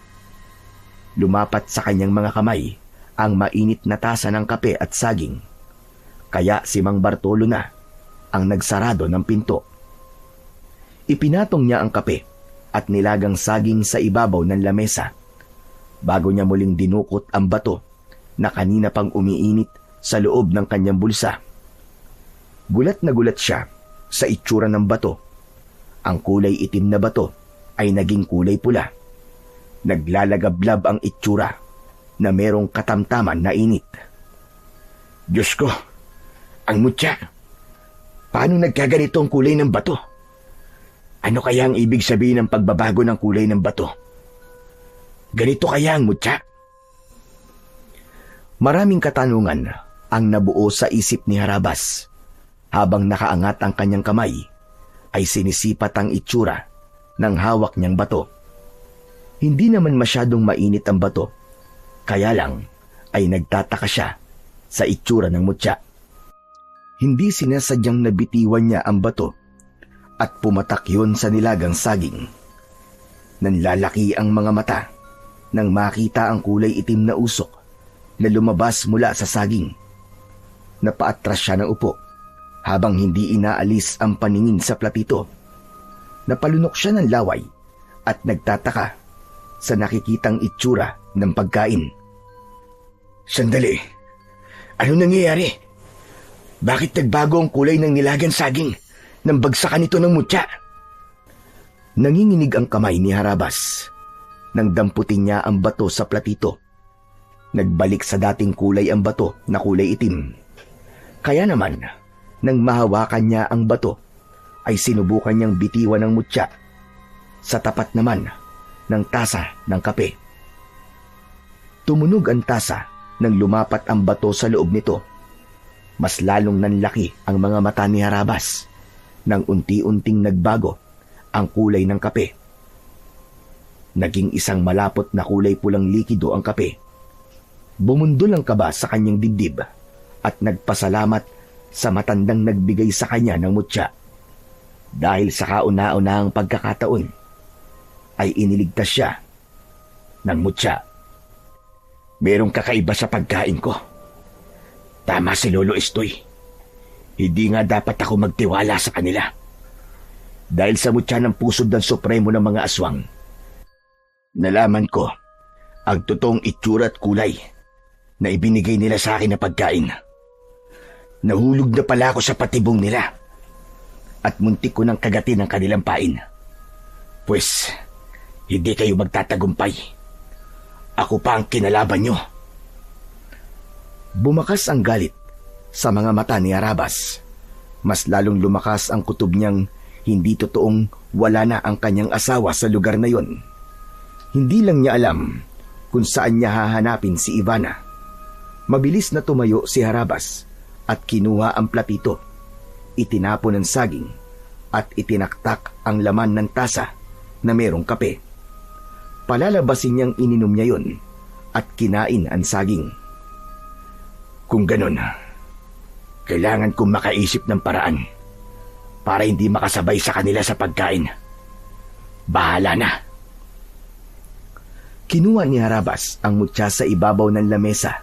Lumapat sa kanyang mga kamay ang mainit na tasa ng kape at saging. Kaya si Mang Bartolo na ang nagsarado ng pinto. Ipinatong niya ang kape at nilagang saging sa ibabaw ng lamesa bago niya muling dinukot ang bato na kanina pang umiinit sa loob ng kanyang bulsa. Gulat na gulat siya sa itsura ng bato. Ang kulay itim na bato ay naging kulay pula. Naglalagablab ang itsura na merong katamtaman na init. Diyos ko, ang mutya. Paano nagkaganito ang kulay ng bato? Ano kaya ang ibig sabihin ng pagbabago ng kulay ng bato? Ganito kaya ang mutya? Maraming katanungan ang nabuo sa isip ni Harabas. Habang nakaangat ang kanyang kamay, ay sinisipat ang itsura ng hawak niyang bato. Hindi naman masyadong mainit ang bato, kaya lang ay nagtataka siya sa itsura ng mutya. Hindi sinasadyang nabitiwan niya ang bato at pumatak yun sa nilagang saging. Nanlalaki ang mga mata nang makita ang kulay itim na usok na lumabas mula sa saging. Napaatras siya ng upo habang hindi inaalis ang paningin sa platito. Napalunok siya ng laway at nagtataka sa nakikitang itsura ng pagkain. Sandali, ano nangyayari? Bakit nagbago ang kulay ng nilagang saging nang bagsakan ito ng mutya? Nanginginig ang kamay ni Harabas nang damputin niya ang bato sa platito. Nagbalik sa dating kulay ang bato na kulay itim. Kaya naman, nang mahawakan niya ang bato, ay sinubukan niyang bitiwan ng mutya sa tapat naman ng tasa ng kape. Tumunog ang tasa nang lumapat ang bato sa loob nito. Mas lalong nanlaki ang mga mata ni Harabas nang unti-unting nagbago ang kulay ng kape. Naging isang malapot na kulay pulang likido ang kape. Bumundol ang kaba sa kanyang dibdib at nagpasalamat sa matandang nagbigay sa kanya ng mutya. Dahil sa kauna-unahang pagkakataon, ay iniligtas siya ng mutya. Merong kakaiba sa pagkain ko. Tama si Lolo Estoy. Hindi nga dapat ako magtiwala sa kanila. Dahil sa mutya ng pusod ng Supremo ng mga aswang, nalaman ko ang totoong itsura at kulay na ibinigay nila sa akin na pagkain. Nahulog na pala ako sa patibong nila at muntik ko ng kagatin ang kanilang pain. Pues, hindi kayo magtatagumpay. Ako pa ang kinalaban nyo. Bumakas ang galit sa mga mata ni Harabas. Mas lalong lumakas ang kutob niyang Hindi totoong wala na ang kanyang asawa sa lugar na yon. Hindi lang niya alam kung saan niya hahanapin si Ivana. Mabilis na tumayo si Harabas at kinuha ang platito. Itinapon ang saging at itinaktak ang laman ng tasa na merong kape. Palalabasin niyang ininom niya yon at kinain ang saging. Kung ganun, kailangan kong makaisip ng paraan para hindi makasabay sa kanila sa pagkain. Bahala na. Kinuha ni Harabas ang mutya sa ibabaw ng lamesa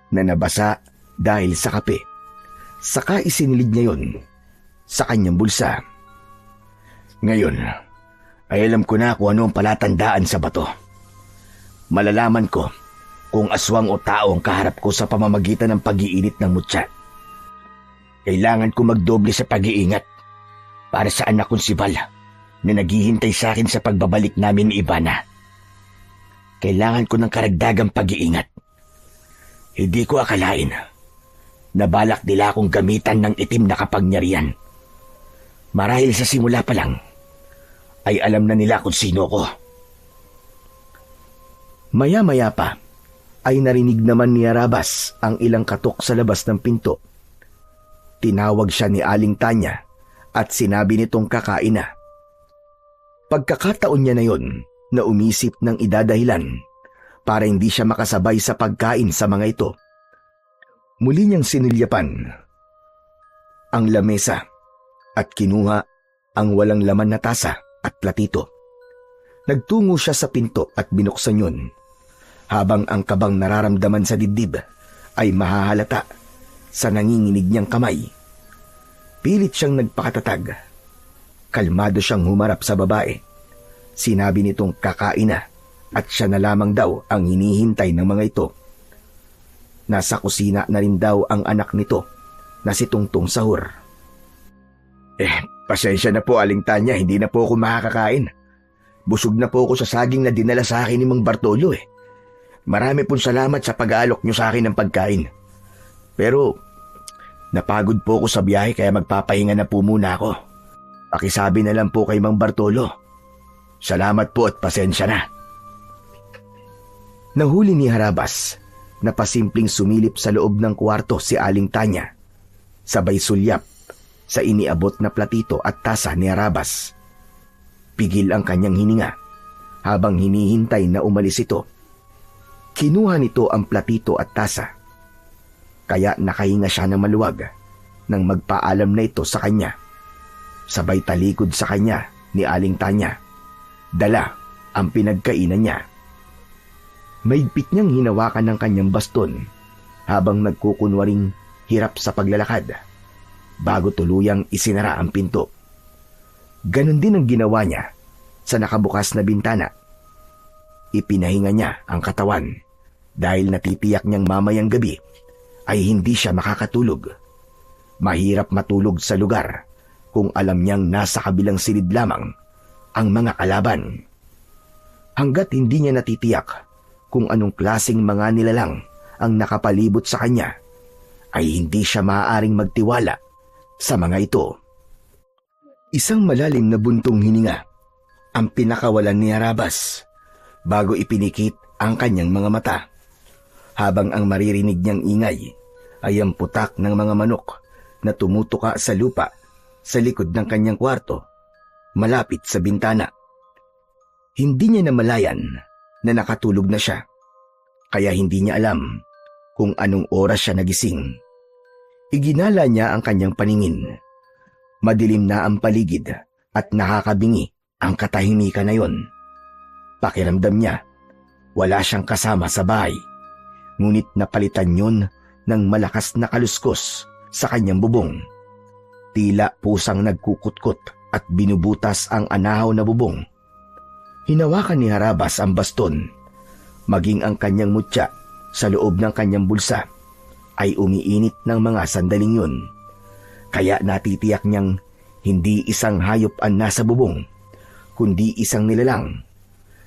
na nabasa dahil sa kape. Saka isinilid niya yon sa kanyang bulsa. Ngayon, ay alam ko na kung ano ang palatandaan sa bato. Malalaman ko kung aswang o tao ang kaharap ko sa pamamagitan ng pag-iinit ng mutya. Kailangan ko magdoble sa pag-iingat para sa anak kong si Val na naghihintay sa akin sa pagbabalik namin ni Ivana. Kailangan ko ng karagdagang pag-iingat. Hindi ko akalain na balak nila akong gamitan ng itim na kapangyarihan. Marahil sa simula pa lang, ay alam na nila kung sino ko. Maya-maya pa, ay narinig naman ni Harabas ang ilang katok sa labas ng pinto. Tinawag siya ni Aling Tanya at sinabi nitong kakain na. Pagkakataon niya na yon na umisip ng idadahilan para hindi siya makasabay sa pagkain sa mga ito. Muli niyang sinilyapan ang lamesa at kinuha ang walang laman na tasa at platito. Nagtungo siya sa pinto at binuksan yun, habang ang kabang nararamdaman sa dibdib ay mahahalata sa nanginginig niyang kamay. Pilit siyang nagpakatatag. Kalmado siyang humarap sa babae. Sinabi nitong kakain na at siya na lamang daw ang hinihintay ng mga ito. Nasa kusina na rin daw ang anak nito na si Tungtong Sahur. Pasensya na po, Aling Tanya, hindi na po ako makakakain. Busog na po ako sa saging na dinala sa akin ni Mang Bartolo Marami pong salamat sa pag-aalok niyo sa akin ng pagkain. Pero napagod po ako sa biyahe kaya magpapahinga na po muna ako. Pakisabi na lang po kay Mang Bartolo. Salamat po at pasensya na. Nahuli ni Harabas na pasimpleng sumilip sa loob ng kwarto si Aling Tanya. Sabay sulyap sa iniabot na platito at tasa ni Harabas. Pigil ang kanyang hininga habang hinihintay na umalis ito. Kinuha nito ang platito at tasa. Kaya nakahinga siya ng maluwag nang magpaalam na ito sa kanya. Sabay talikod sa kanya ni Aling Tanya. Dala ang pinagkainan niya. Maigpit niyang hinawakan ng kanyang baston habang nagkukunwaring hirap sa paglalakad bago tuluyang isinara ang pinto. Ganon din ang ginawa niya sa nakabukas na bintana. Ipinahinga niya ang katawan dahil natitiyak niyang mamayang gabi ay hindi siya makakatulog. Mahirap matulog sa lugar kung alam niyang nasa kabilang silid lamang ang mga kalaban. Hanggat hindi niya natitiyak kung anong klaseng mga nilalang ang nakapalibot sa kanya, ay hindi siya maaaring magtiwala sa mga ito. Isang malalim na buntong hininga ang pinakawalan ni Harabas bago ipinikit ang kanyang mga mata, habang ang maririnig niyang ingay ay ang putak ng mga manok na tumutuka sa lupa sa likod ng kanyang kwarto, malapit sa bintana. Hindi niya namalayan na nakatulog na siya, kaya hindi niya alam kung anong oras siya nagising. Iginala niya ang kanyang paningin. Madilim na ang paligid at nakakabingi ang katahimikan na yon. Pakiramdam niya, wala siyang kasama sa bahay, ngunit napalitan yon ng malakas na kaluskos sa kanyang bubong. Tila pusang nagkukutkot at binubutas ang anahaw na bubong. Hinawakan ni Harabas ang baston, maging ang kanyang mutya sa loob ng kanyang bulsa ay umiinit ng mga sandaling yun. Kaya natitiyak niyang hindi isang hayop ang nasa bubong, kundi isang nilalang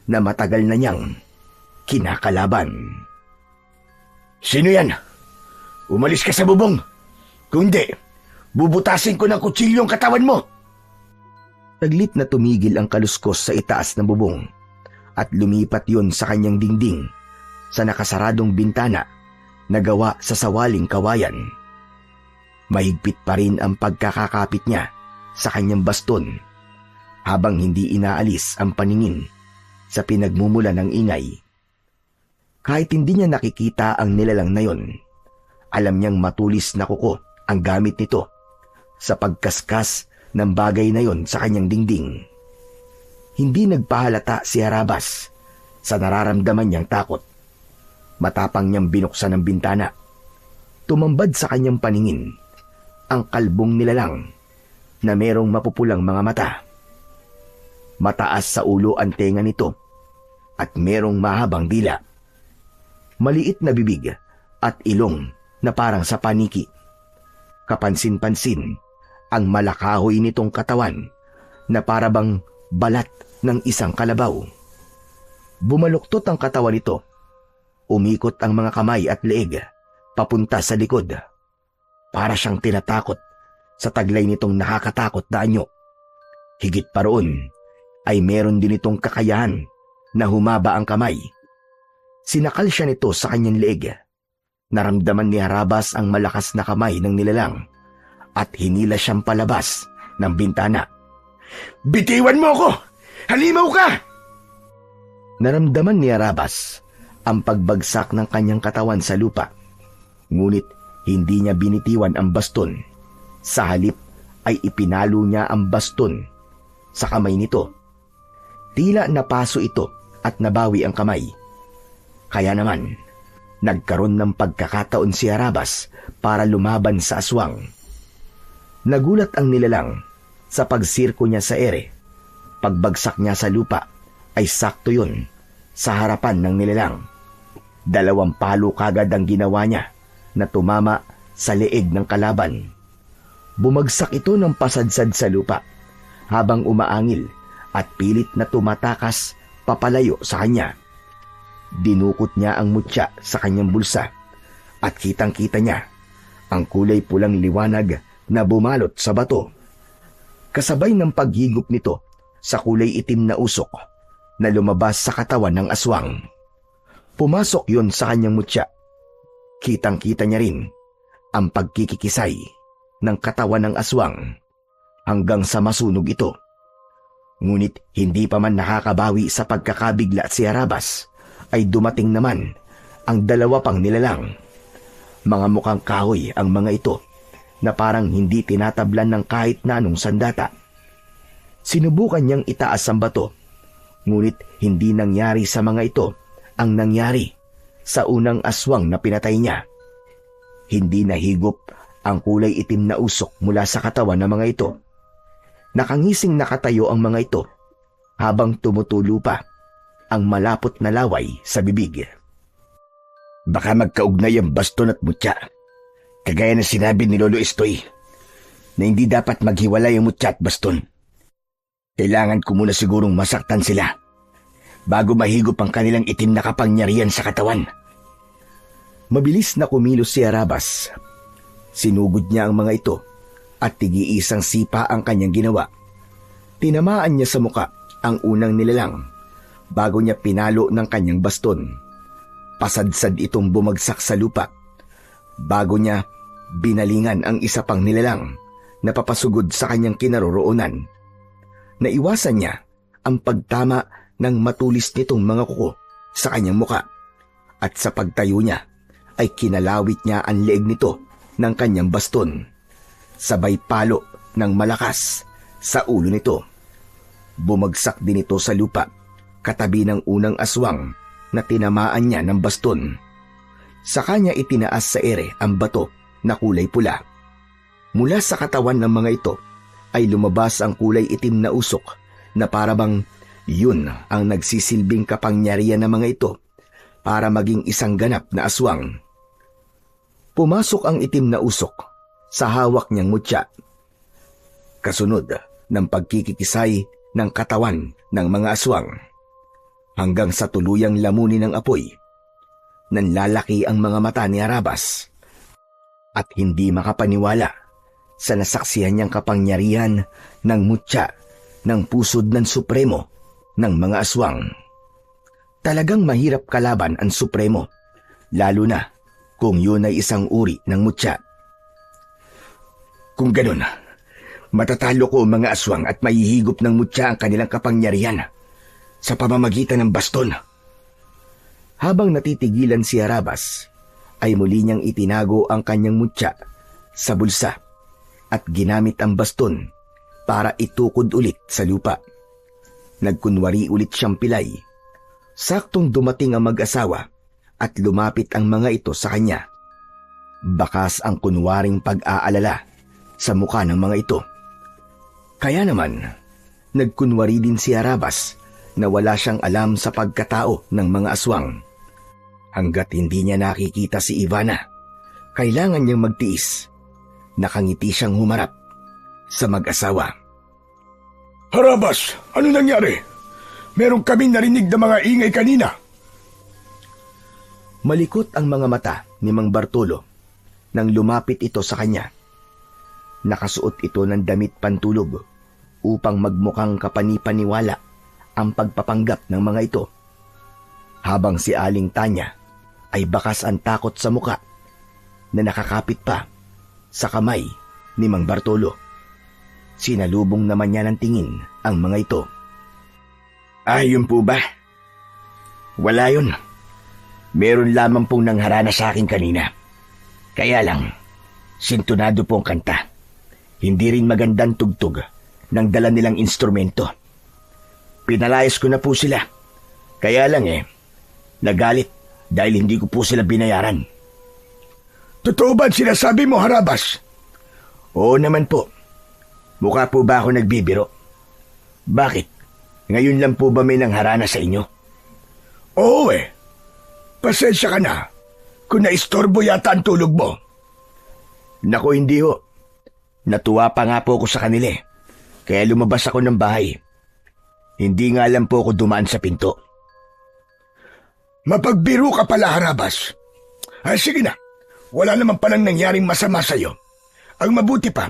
na matagal na niyang kinakalaban. Sino yan? Umalis ka sa bubong. Kung hindi, bubutasin ko ng kutsilyo ang katawan mo. Taglit na tumigil ang kaluskos sa itaas ng bubong at lumipat yon sa kanyang dingding sa nakasaradong bintana na gawa sa sawaling kawayan. Mahigpit pa rin ang pagkakakapit niya sa kanyang baston habang hindi inaalis ang paningin sa pinagmumula ng ingay. Kahit hindi niya nakikita ang nilalang na yon, alam niyang matulis na kuko ang gamit nito sa pagkaskas ng bagay na yon sa kanyang dingding. Hindi nagpahalata si Harabas sa nararamdaman niyang takot. Matapang niyang binuksan ang bintana. Tumambad sa kanyang paningin ang kalbong nilalang na merong mapupulang mga mata. Mataas sa ulo ang tenga nito at merong mahabang dila. Maliit na bibig at ilong na parang sa paniki. Kapansin-pansin ang malakahoy nitong katawan na parabang balat ng isang kalabaw. Bumaluktot ang katawan nito. Umikot ang mga kamay at leeg papunta sa likod. Para siyang tinatakot sa taglay nitong nakakatakot na anyo. Higit pa roon ay meron din itong kakayahan na humaba ang kamay. Sinakal siya nito sa kanyang leeg. Naramdaman ni Harabas ang malakas na kamay ng nilalang at hinila siyang palabas ng bintana. Bitiwan mo ako! Halimaw ka! Naramdaman ni Harabas ang pagbagsak ng kanyang katawan sa lupa. Ngunit hindi niya binitiwan ang baston. Sa halip ay ipinalo niya ang baston sa kamay nito. Tila napaso ito at nabawi ang kamay. Kaya naman, nagkaroon ng pagkakataon si Harabas para lumaban sa aswang. Nagulat ang nilalang sa pagsirko niya sa ere. Pagbagsak niya sa lupa ay sakto yun sa harapan ng nilalang. 2 palo kagad ang ginawa niya na tumama sa leeg ng kalaban. Bumagsak ito ng pasadsad sa lupa habang umaangil at pilit na tumatakas papalayo sa kanya. Dinukot niya ang mutya sa kanyang bulsa at kitang-kita niya ang kulay pulang liwanag na bumalot sa bato. Kasabay ng paghigop nito sa kulay itim na usok na lumabas sa katawan ng aswang. Pumasok yon sa kanyang mutya. Kitang-kita niya rin ang pagkikikisay ng katawan ng aswang hanggang sa masunog ito. Ngunit hindi pa man nakakabawi sa pagkakabigla si Harabas ay dumating naman ang 2 pang nilalang. Mga mukhang kahoy ang mga ito na parang hindi tinatablan ng kahit na anong sandata. Sinubukan niyang itaas ang bato, ngunit hindi nangyari sa mga ito ang nangyari sa unang aswang na pinatay niya. Hindi nahigop ang kulay itim na usok mula sa katawan ng mga ito. Nakangising nakatayo ang mga ito habang tumutulo pa ang malapot na laway sa bibig. Baka magkaugnay ang baston at mutya. Kagaya na sinabi ni Lolo Estoy na hindi dapat maghiwalay ang mutya at baston. Kailangan ko muna sigurong masaktan sila bago mahigop ang kanilang itim na kapangyarihan sa katawan. Mabilis na kumilos si Harabas. Sinugod niya ang mga ito at tigi-isang sipa ang kanyang ginawa. Tinamaan niya sa muka ang unang nilalang bago niya pinalo ng kanyang baston. Pasadsad itong bumagsak sa lupa bago niya binalingan ang isa pang nilalang na papasugod sa kanyang kinaroroonan. Naiwasan niya ang pagtama ng matulis nitong mga kuko sa kanyang muka at sa pagtayo niya ay kinalawit niya ang leeg nito ng kanyang baston. Sabay palo ng malakas sa ulo nito. Bumagsak din ito sa lupa katabi ng unang aswang na tinamaan niya ng baston. Sa kanya itinaas sa ere ang bato na kulay pula. Mula sa katawan ng mga ito ay lumabas ang kulay itim na usok na parabang yun ang nagsisilbing kapangyarihan ng mga ito para maging isang ganap na aswang. Pumasok ang itim na usok sa hawak niyang mutya. Kasunod ng pagkikikisay ng katawan ng mga aswang hanggang sa tuluyang lamunin ng apoy. Nanlalaki ang mga mata ni Harabas at hindi makapaniwala sa nasaksihan niyang kapangyarihan ng mutya ng pusod ng Supremo ng mga aswang. Talagang mahirap kalaban ang Supremo, lalo na kung yun ay isang uri ng mutya. Kung ganun, matatalo ko ang mga aswang at mahihigop ng mutya ang kanilang kapangyarihan sa pamamagitan ng baston. Habang natitigilan si Harabas, ay muli niyang itinago ang kanyang mutya sa bulsa at ginamit ang baston para itukod ulit sa lupa. Nagkunwari ulit siyang pilay. Saktong dumating ang mag-asawa at lumapit ang mga ito sa kanya. Bakas ang kunwaring pag-aalala sa mukha ng mga ito. Kaya naman, nagkunwari din si Harabas na wala siyang alam sa pagkatao ng mga aswang. Hanggat hindi niya nakikita si Ivana, kailangan niyang magtiis. Nakangiti siyang humarap sa mag-asawa. Harabas, ano nangyari? Meron kaming narinig na mga ingay kanina. Malikot ang mga mata ni Mang Bartolo nang lumapit ito sa kanya. Nakasuot ito ng damit pantulog upang magmukhang kapanipaniwala ang pagpapanggap ng mga ito. Habang si Aling Tanya ay bakas ang takot sa muka na nakakapit pa sa kamay ni Mang Bartolo. Sinalubong naman niya ng tingin ang mga ito. Yun po ba? Wala yun. Meron lamang pong nangharana sa akin kanina. Kaya lang, sintonado po ang kanta. Hindi rin magandang tugtog ng dala nilang instrumento. Pinalayas ko na po sila. Kaya lang nagalit dahil hindi ko po sila binayaran. Totoo ba sinasabi mo, Harabas? Oo naman po. Mukha po ba ako nagbibiro? Bakit? Ngayon lang po ba may nangharana sa inyo? Oo Pasensya ka na kung naistorbo yata ang tulog mo. Naku, hindi ho. Natuwa pa nga po ako sa kanila kaya lumabas ako ng bahay. Hindi nga lang po ako dumaan sa pinto. Mapagbiro ka pala, Harabas. Sige na, wala naman palang nangyaring masama sa'yo. Ang mabuti pa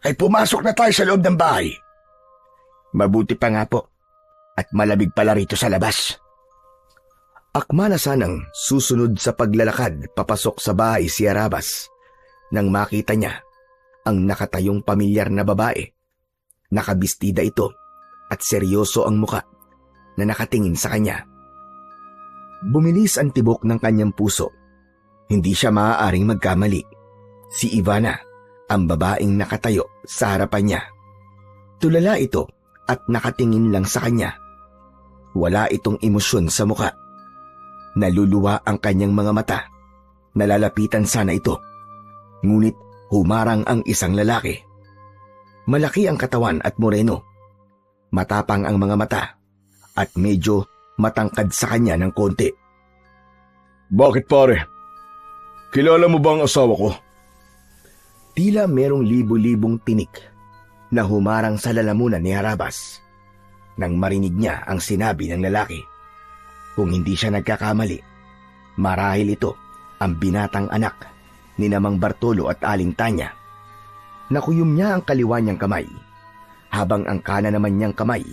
ay pumasok na tayo sa loob ng bahay. Mabuti pa nga po. At malamig pala rito sa labas. Akma na sanang susunod sa paglalakad papasok sa bahay si Harabas nang makita niya ang nakatayong pamilyar na babae. Nakabistida ito at seryoso ang muka na nakatingin sa kanya. Bumilis ang tibok ng kanyang puso. Hindi siya maaaring magkamali. Si Ivana, ang babaeng nakatayo sa harapan niya. Tulala ito at nakatingin lang sa kanya. Wala itong emosyon sa muka. Naluluwa ang kanyang mga mata. Nalalapitan sana ito. Ngunit humarang ang isang lalaki. Malaki ang katawan at moreno. Matapang ang mga mata at medyo matangkad sa kanya ng konti. Bakit pare? Kilala mo ba ang asawa ko? Tila merong libo-libong tinik na humarang sa lalamunan ni Harabas nang marinig niya ang sinabi ng lalaki. Kung hindi siya nagkakamali, marahil ito ang binatang anak ni Mang Bartolo at Aling Tanya. Nakuyom niya ang kaliwa niyang kamay, habang ang kanan naman niyang kamay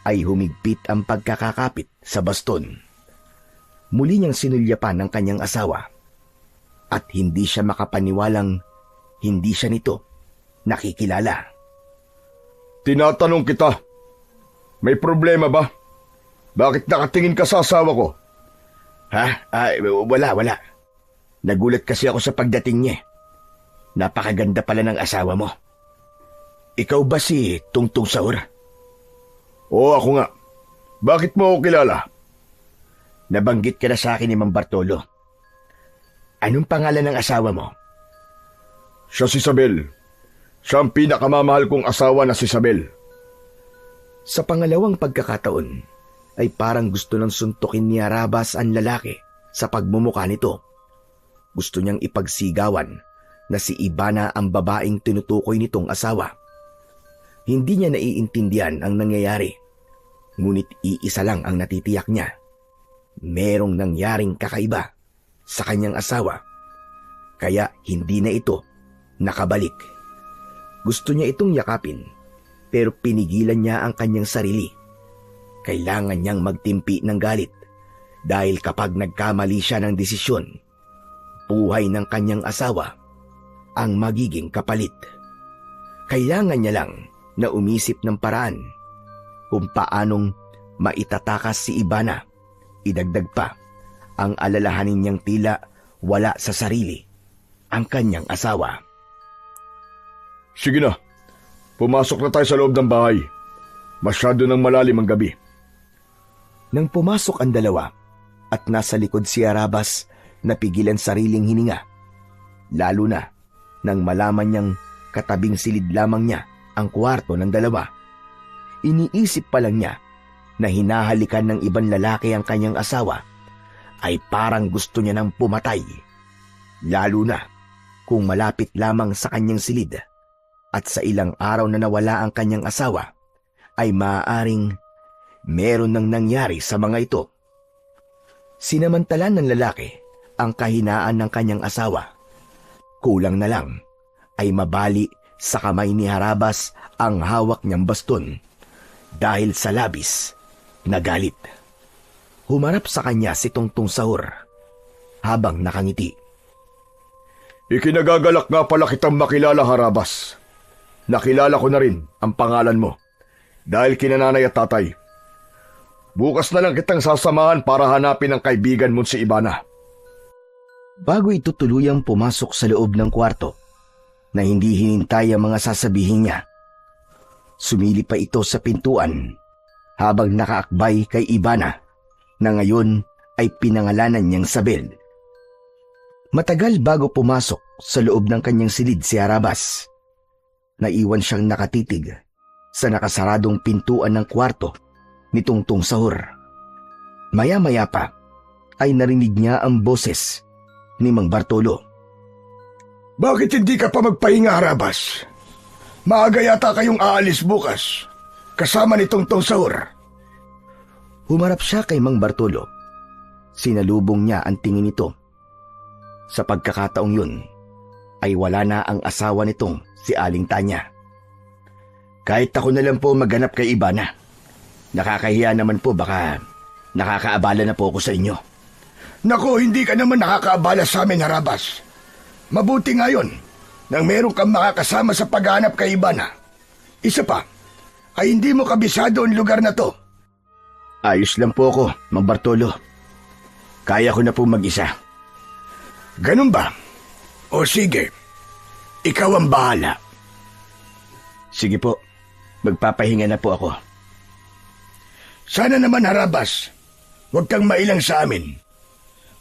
ay humigpit ang pagkakakapit sa baston. Muli niyang sinulyapan ng kanyang asawa at hindi siya makapaniwalang hindi siya nito nakikilala. Tinatanong kita, may problema ba? Bakit nakatingin ka sa asawa ko? Wala. Nagulat kasi ako sa pagdating niya. Napakaganda pala ng asawa mo. Ikaw ba si Tungtung Saur? Oo, ako nga. Bakit mo ako kilala? Nabanggit ka na sa akin ni Mang Bartolo. Anong pangalan ng asawa mo? Siya si Isabel. Siya ang pinakamamahal kong asawa na si Isabel. Sa pangalawang pagkakataon, ay parang gusto nang suntukin ni Harabas ang lalaki sa pagmumukha nito. Gusto niyang ipagsigawan na si Ivana ang babaeng tinutukoy nitong asawa. Hindi niya naiintindihan ang nangyayari, ngunit iisa lang ang natitiyak niya. Merong nangyaring kakaiba sa kanyang asawa, kaya hindi na ito nakabalik. Gusto niya itong yakapin, pero pinigilan niya ang kanyang sarili. Kailangan niyang magtimpi ng galit dahil kapag nagkamali siya ng desisyon, buhay ng kanyang asawa ang magiging kapalit. Kailangan niya lang na umisip ng paraan kung paanong maitatakas si Ivana. Idagdag pa ang alalahanin niyang tila wala sa sarili ang kanyang asawa. Sige na, pumasok na tayo sa loob ng bahay. Masyado nang malalim ang gabi. Nang pumasok ang dalawa at nasa likod si Arabas, napigilan sariling hininga. Lalo na nang malaman niyang katabing silid lamang niya ang kwarto ng dalawa. Iniisip pa lang niya na hinahalikan ng ibang lalaki ang kanyang asawa ay parang gusto niya nang pumatay. Lalo na kung malapit lamang sa kanyang silid at sa ilang araw na nawala ang kanyang asawa ay maaaring meron nang nangyari sa mga ito. Sinamantala ng lalaki ang kahinaan ng kanyang asawa. Kulang na lang ay mabali sa kamay ni Harabas ang hawak niyang baston dahil sa labis na galit. Humarap sa kanya si Tungtong Sahur habang nakangiti. Ikinagagalak nga pala kitang makilala, Harabas. Nakilala ko na rin ang pangalan mo dahil kinananay at tatay. Bukas na lang kitang sasamahan para hanapin ang kaibigan mo si Ivana. Bago ito tuluyang pumasok sa loob ng kwarto na hindi hinintay ang mga sasabihin niya, sumili pa ito sa pintuan habang nakaakbay kay Ivana na ngayon ay pinangalanan niyang Sabel. Matagal bago pumasok sa loob ng kanyang silid si Harabas, naiwan siyang nakatitig sa nakasaradong pintuan ng kwarto ni Tungtong Sahur. Maya-maya pa ay narinig niya ang boses ni Mang Bartolo. Bakit hindi ka pa magpahinga, Harabas? Maaga yata kayong aalis bukas, kasama ni Tungtong Sahur. Humarap siya kay Mang Bartolo. Sinalubong niya ang tingin nito. Sa pagkakataong yun, ay wala na ang asawa nitong si Aling Tanya. Kahit ako na lang po maghanap kay Ivana. Nakakahiya naman po, baka nakakaabala na po ako sa inyo. Naku, hindi ka naman nakakaabala sa amin, Harabas. Mabuti nga yun nang meron kang makakasama sa paghanap kay Ivana. Isa pa, ay hindi mo kabisado ang lugar na to. Ayos lang po ako, Mang Bartolo. Kaya ko na po mag-isa. Ganun ba? O sige, ikaw ang bahala. Sige po, magpapahinga na po ako. Sana naman, Harabas, huwag kang mailang sa amin.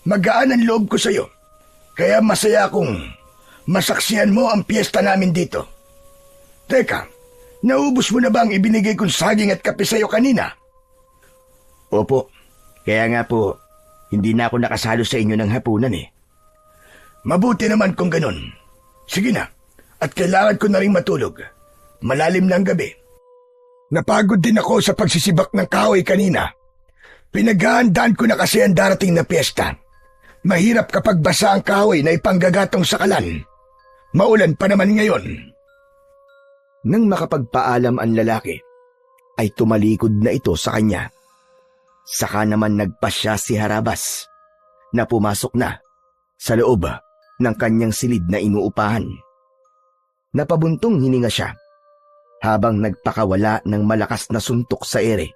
Magaan ang loob ko sa'yo, kaya masaya akong masaksihan mo ang piyesta namin dito. Teka, naubos mo na ba ang ibinigay kong saging at kape sa'yo kanina? Opo, kaya nga po, hindi na ako nakasalo sa inyo ng hapunan eh. Mabuti naman kung ganun. Sige na, at kailangan ko na rin matulog. Malalim na ang gabi. Napagod din ako sa pagsisibak ng kahoy kanina. Pinaghahandaan ko na kasi ang darating na piyesta. Mahirap kapag basa ang kahoy na ipanggagatong sa kalan. Maulan pa naman ngayon. Nang makapagpaalam ang lalaki, ay tumalikod na ito sa kanya. Saka naman nagpasya si Harabas na pumasok na sa loob ng kanyang silid na inuupahan. Napabuntong hininga siya habang nagpakawala ng malakas na suntok sa ere.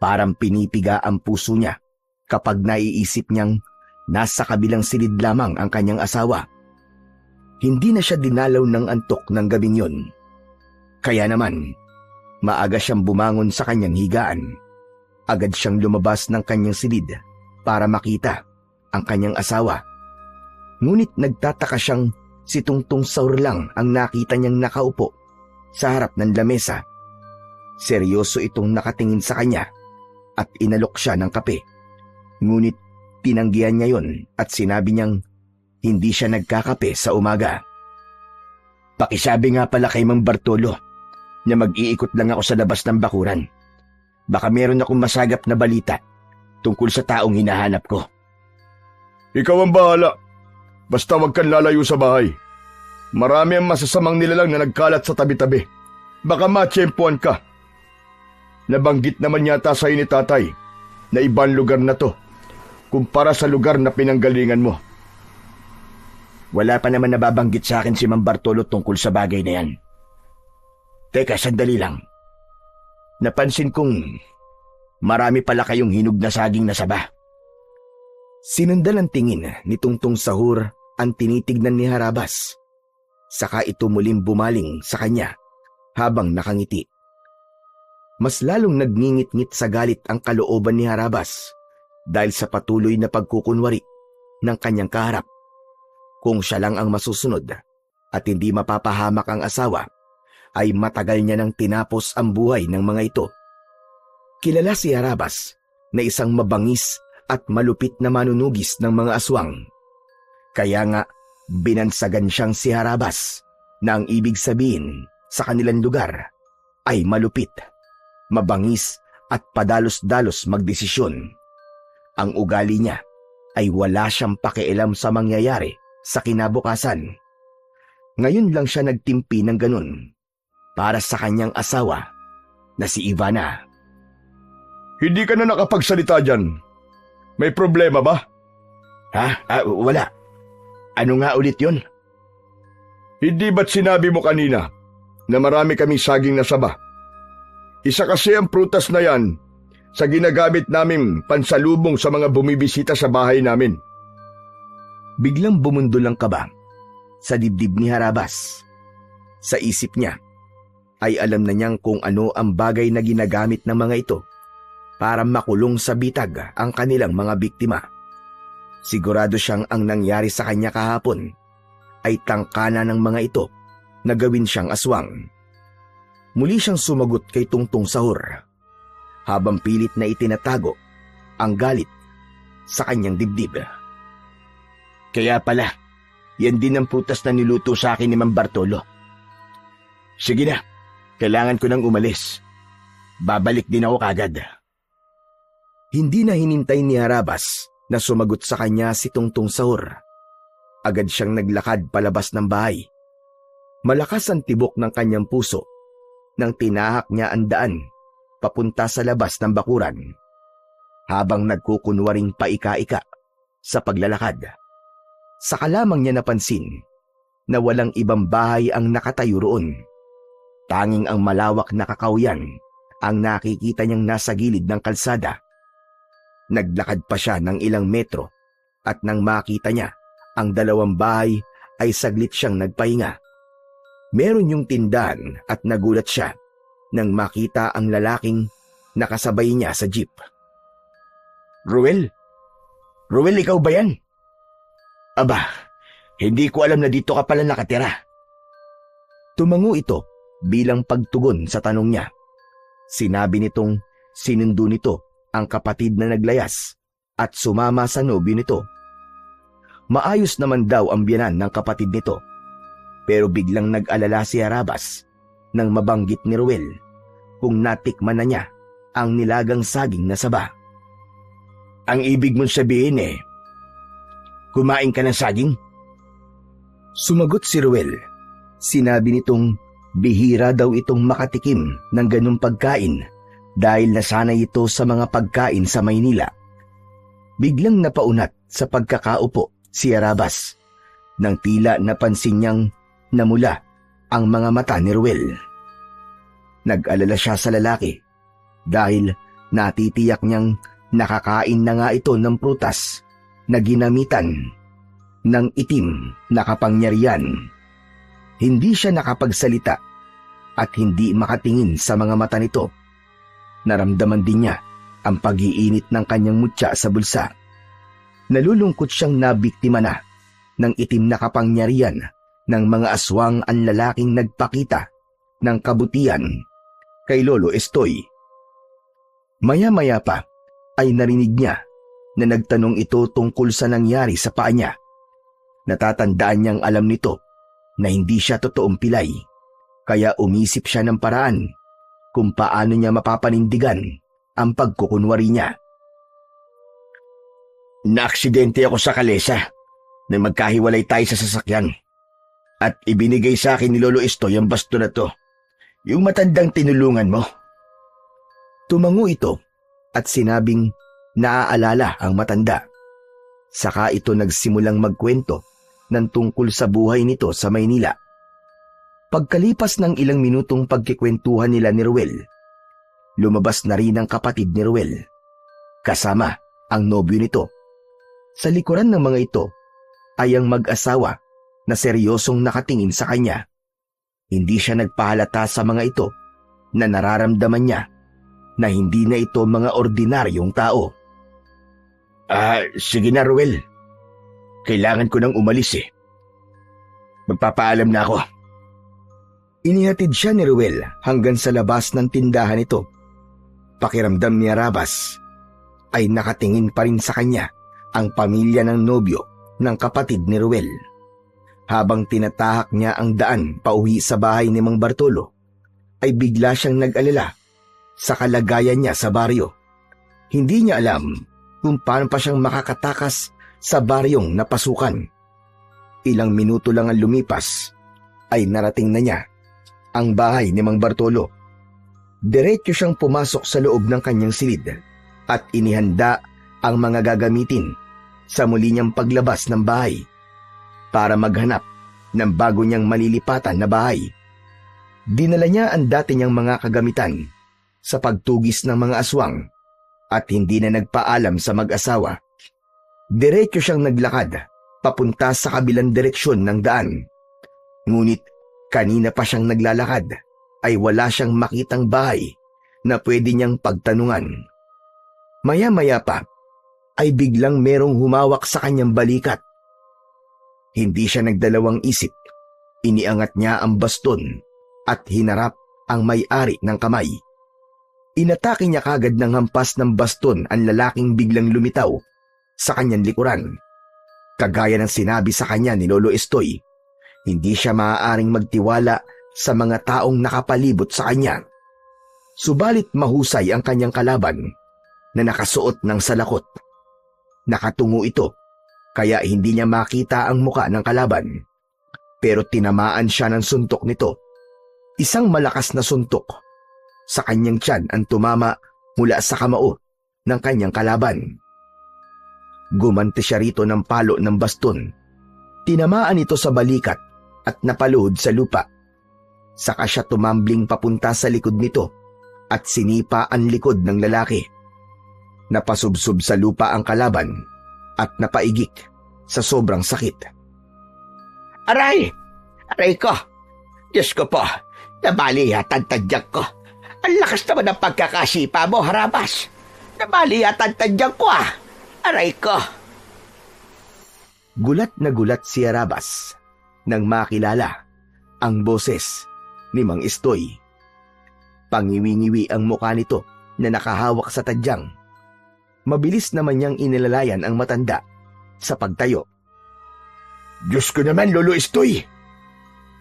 Parang pinipiga ang puso niya kapag naiisip niyang nasa kabilang silid lamang ang kanyang asawa. Hindi na siya dinalaw ng antok ng gabing yon. Kaya naman, maaga siyang bumangon sa kanyang higaan. Agad siyang lumabas ng kanyang silid para makita ang kanyang asawa. Ngunit nagtataka siyang si Tungtong Sahur lang ang nakita niyang nakaupo sa harap ng lamesa. Seryoso itong nakatingin sa kanya at inalok siya ng kape. Ngunit tinanggihan niya yon at sinabi niyang hindi siya nagkakape sa umaga. Pakisabi nga pala kay Mang Bartolo na mag-iikot lang ako sa labas ng bakuran. Baka meron akong masagap na balita tungkol sa taong hinahanap ko. Ikaw ang bahala. Basta wag kang lalayo sa bahay. Marami ang masasamang nilalang na nagkalat sa tabi-tabi. Baka matsyempuan ka. Nabanggit naman yata sa'yo ni tatay na ibang lugar na to kumpara sa lugar na pinanggalingan mo. Wala pa naman nababanggit sa akin si Mang Bartolo tungkol sa bagay na yan. Teka, sandali lang. Napansin kong marami pala kayong hinog na saging na saba. Sinundan ang tingin ni Tungtong Sahur ang tinitignan ni Harabas. Saka ito muling bumaling sa kanya habang nakangiti. Mas lalong nagngingit-ngit sa galit ang kalooban ni Harabas dahil sa patuloy na pagkukunwari ng kanyang kaharap. Kung siya lang ang masusunod at hindi mapapahamak ang asawa, ay matagal niya nang tinapos ang buhay ng mga ito. Kilala si Harabas na isang mabangis at malupit na manunugis ng mga aswang. Kaya nga, binansagan siyang si Harabas na ang ibig sabihin sa kanilang lugar ay malupit, mabangis at padalos-dalos magdesisyon. Ang ugali niya ay wala siyang pakialam sa mangyayari sa kinabukasan. Ngayon lang siya nagtimpi ng ganun para sa kanyang asawa na si Ivana. Hindi ka na nakapagsalita dyan. May problema ba? Wala. Ano nga ulit yun? Hindi ba't sinabi mo kanina na marami kaming saging na saba? Isa kasi ang prutas na yan sa ginagamit namin pansalubong sa mga bumibisita sa bahay namin. Biglang bumundol ang kaba sa dibdib ni Harabas. Sa isip niya ay alam na niyang kung ano ang bagay na ginagamit ng mga ito para makulong sa bitag ang kanilang mga biktima. Sigurado siyang ang nangyari sa kanya kahapon ay tangkana ng mga ito na gawin siyang aswang. Muli siyang sumagot kay Tungtong Sahur habang pilit na itinatago ang galit sa kanyang dibdib. Kaya pala, yan din ang prutas na niluto sa akin ni Mang Bartolo. Sige na, kailangan ko nang umalis. Babalik din ako kagad. Hindi na hinintay ni Harabas na sumagot sa kanya si Tungtong Sahur. Agad siyang naglakad palabas ng bahay. Malakas ang tibok ng kanyang puso nang tinahak niya ang daan papunta sa labas ng bakuran habang nagkukunwaring paika-ika sa paglalakad. Saka lamang niya napansin na walang ibang bahay ang nakatayo roon. Tanging ang malawak na kakawyan ang nakikita niyang nasa gilid ng kalsada. Naglakad pa siya ng ilang metro at nang makita niya ang dalawang bahay ay saglit siyang nagpahinga. Meron yung tindahan at nagulat siya nang makita ang lalaking nakasabay niya sa jeep. Ruel? Ruel, ikaw ba yan? Aba, hindi ko alam na dito ka pala nakatira. Tumango ito bilang pagtugon sa tanong niya. Sinabi nitong sinundo nito ang kapatid na naglayas at sumama sa nobyo nito. Maayos naman daw ang biyanan ng kapatid nito, pero biglang nag-alala si Harabas nang mabanggit ni Ruel kung natikman na niya ang nilagang saging na saba. Ang ibig mong sabihin kumain ka ng saging? Sumagot si Ruel. Sinabi nitong bihira daw itong makatikim ng ganung pagkain dahil nasanay ito sa mga pagkain sa Maynila. Biglang napaunat sa pagkakaupo si Harabas nang tila napansin niyang namula ang mga mata ni Ruel. Nag-alala siya sa lalaki dahil natitiyak niyang nakakain na nga ito ng prutas na ginamitan ng itim na kapangyarihan. Hindi siya nakapagsalita at hindi makatingin sa mga mata nito. Naramdaman din niya ang pag-iinit ng kanyang mutya sa bulsa. Nalulungkot siyang nabiktima na ng itim na kapangyarihan ng mga aswang ang lalaking nagpakita ng kabutihan kay Lolo Estoy. Maya-maya pa ay narinig niya na nagtanong ito tungkol sa nangyari sa paa niya. Natatandaan niyang alam nito na hindi siya totoong pilay, kaya umisip siya ng paraan kung paano niya mapapanindigan ang pagkukunwari niya. Naaksidente ako sa kalesa nang magkahiwalay tayo sa sasakyan at ibinigay sa akin ni Lolo Estoy ang basto na to. Yung matandang tinulungan mo. Tumango ito at sinabing naaalala ang matanda. Saka ito nagsimulang magkwento ng tungkol sa buhay nito sa Maynila. Pagkalipas ng ilang minutong pagkikwentuhan nila ni Ruel, lumabas na rin ang kapatid ni Ruel, kasama ang nobyo nito. Sa likuran ng mga ito ay ang mag-asawa na seryosong nakatingin sa kanya. Hindi siya nagpahalata sa mga ito na nararamdaman niya na hindi na ito mga ordinaryong tao. Sige na, Ruel. Kailangan ko nang umalis eh. Magpapaalam na ako. Inihatid siya ni Ruel hanggang sa labas ng tindahan nito. Pakiramdam ni Arabas ay nakatingin pa rin sa kanya ang pamilya ng nobyo ng kapatid ni Ruel. Habang tinatahak niya ang daan pauwi sa bahay ni Mang Bartolo, ay bigla siyang nag-alala sa kalagayan niya sa baryo. Hindi niya alam kung paano pa siyang makakatakas sa baryong napasukan. Ilang minuto lang ang lumipas ay narating na niya ang bahay ni Mang Bartolo. Diretso siyang pumasok sa loob ng kanyang silid at inihanda ang mga gagamitin sa muli niyang paglabas ng bahay para maghanap ng bago niyang malilipatan na bahay. Dinala niya ang dati niyang mga kagamitan sa pagtugis ng mga aswang at hindi na nagpaalam sa mag-asawa. Diretso siyang naglakad papunta sa kabilang direksyon ng daan. Ngunit kanina pa siyang naglalakad ay wala siyang makitang bahay na pwede niyang pagtanungan. Maya-maya pa ay biglang merong humawak sa kanyang balikat. Hindi siya nagdalawang isip. Iniangat niya ang baston at hinarap ang may-ari ng kamay. Inatake niya kagad ng hampas ng baston ang lalaking biglang lumitaw sa kanyang likuran. Kagaya ng sinabi sa kanya ni Lolo Estoy, hindi siya maaaring magtiwala sa mga taong nakapalibot sa kanya. Subalit mahusay ang kanyang kalaban na nakasuot ng salakot. Nakatungo ito kaya hindi niya makita ang muka ng kalaban. Pero tinamaan siya ng suntok nito. Isang malakas na suntok sa kanyang tiyan ang tumama mula sa kamao ng kanyang kalaban. Gumanti siya rito ng palo ng baston. Tinamaan ito sa balikat at napaluhod sa lupa. Saka siya tumambling papunta sa likod nito at sinipa ang likod ng lalaki. Napasubsob sa lupa ang kalaban at napaigik sa sobrang sakit. Aray! Aray ko! Diyos ko po! Nabali yata ang tadyak ko. Ang lakas naman ng pagkakasipa mo, Harabas. Nabali yata ang tadyak ko ah. Aray ko! Gulat na gulat si Harabas nang makilala ang boses ni Mang Estoy. Pangiwi-ngiwi ang mukha nito na nakahawak sa tadyang. Mabilis naman niyang inilalayan ang matanda sa pagtayo. Diyos ko naman, Lolo Estoy.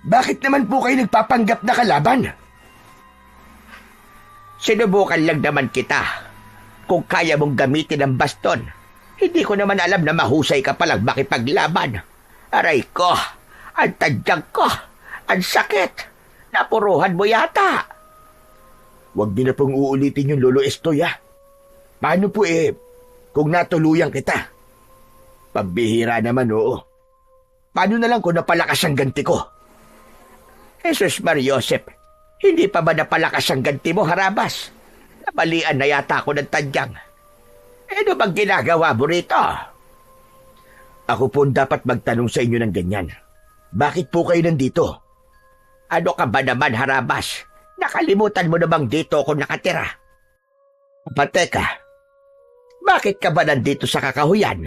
Bakit naman po kayo nagpapanggap na kalaban? Sinubukan lang naman kita. Kung kaya mong gamitin ang baston, hindi ko naman alam na mahusay ka palang makipaglaban. Aray ko! Ang tadyag ko! Ang sakit! Napuruhan mo yata! Huwag niyo na pong uulitin yung Lolo Estoy ah. Paano po kung natuluyan kita? Pambihira naman oo. Paano na lang kung napalakas ang ganti ko? Jesus Mariosep, hindi pa ba napalakas ang ganti mo, Harabas? Nabalian na yata ako ng tadyang. Ano bang ginagawa mo rito? Ako po dapat magtanong sa inyo ng ganyan. Bakit po kayo nandito? Ano ka ba naman, Harabas? Nakalimutan mo na bang dito ako nakatira? Pateka, bakit ka ba nandito sa kakahuyan?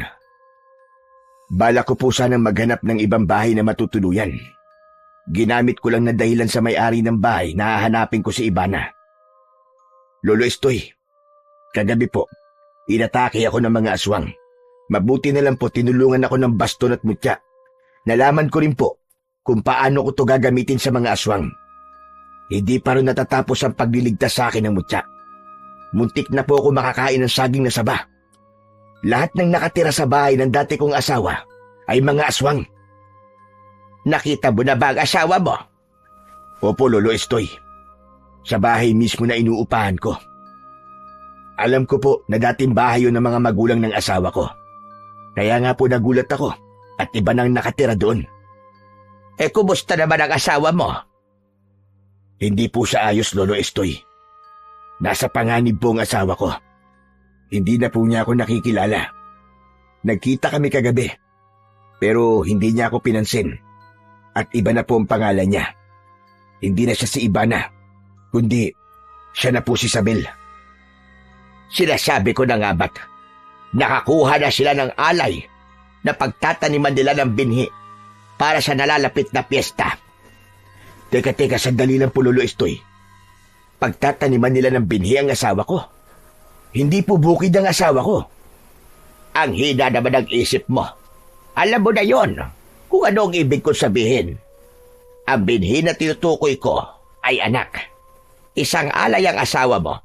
Bala ko po sanang maghanap ng ibang bahay na matutuluyan. Ginamit ko lang na dahilan sa may-ari ng bahay na hahanapin ko si Ibana. Lolo Estoy, kagabi po, inatake ako ng mga aswang. Mabuti na lang po tinulungan ako ng baston at mutya. Nalaman ko rin po kung paano ko to gagamitin sa mga aswang. Hindi pa rin natatapos ang pagliligtas sa akin ng mutya. Muntik na po ako makakain ng saging na saba. Lahat ng nakatira sa bahay ng dati kong asawa ay mga aswang. Nakita mo na ba ang asawa mo? Opo, Lolo Estoy. Sa bahay mismo na inuupahan ko. Alam ko po na dating bahay yun ng mga magulang ng asawa ko. Kaya nga po nagulat ako at iba nang nakatira doon. Kumusta naman ang asawa mo? Hindi po siya ayos, Lolo Estoy. Nasa panganib po ang asawa ko. Hindi na po niya ako nakikilala. Nagkita kami kagabi, pero hindi niya ako pinansin. At iba na po ang pangalan niya. Hindi na siya si Ivana, kundi siya na po si Isabel. Sinasabi ko na nga ba't nakakuha na sila ng alay na pagtataniman nila ng binhi para sa nalalapit na piyesta. Teka, sandali lang po, Lolo Estoy. Pagtataniman nila ng binhi ang asawa ko. Hindi po bukid ang asawa ko. Ang hina naman ang isip mo. Alam mo na yon kung ano ang ibig kong sabihin. Ang binhi na tinutukoy ko ay anak. Isang alay ang asawa mo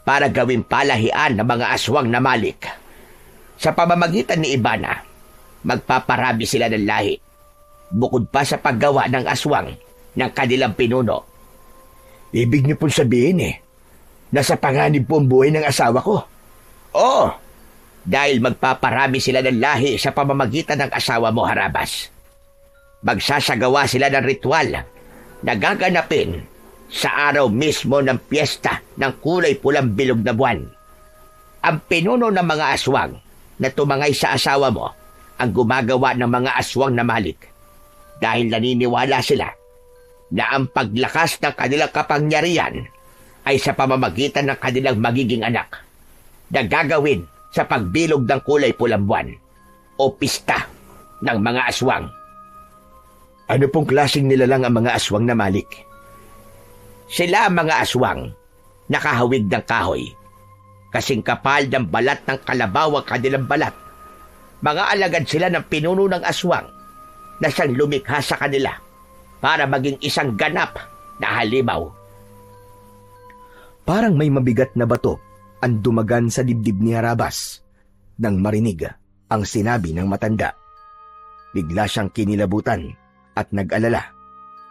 para gawing palahian ng mga aswang na malik. Sa pamamagitan ni Ivana, magpaparami sila ng lahi. Bukod pa sa paggawa ng aswang ng kanilang pinuno. Ibig niyo pong sabihin nasa panganib po ang buhay ng asawa ko. Oo, dahil magpaparami sila ng lahi sa pamamagitan ng asawa mo, Harabas. Magsasagawa sila ng ritual na gaganapin sa araw mismo ng piyesta ng kulay pulang bilog na buwan. Ang pinuno ng mga aswang na tumangay sa asawa mo ang gumagawa ng mga aswang na malik dahil naniniwala sila na ang paglakas ng kanilang kapangyarihan ay sa pamamagitan ng kanilang magiging anak na gagawin sa pagbilog ng kulay pulang buwan o pista ng mga aswang. Ano pong klaseng nilalang ang mga aswang na malik? Sila ang mga aswang nakahawig ng kahoy. Kasing kapal ng balat ng kalabaw ang kanilang balat. Mga alagad sila ng pinuno ng aswang na siyang lumikha sa kanila para maging isang ganap na halimaw. Parang may mabigat na bato ang dumagan sa dibdib ni Harabas nang marinig ang sinabi ng matanda. Bigla siyang kinilabutan at nag-alala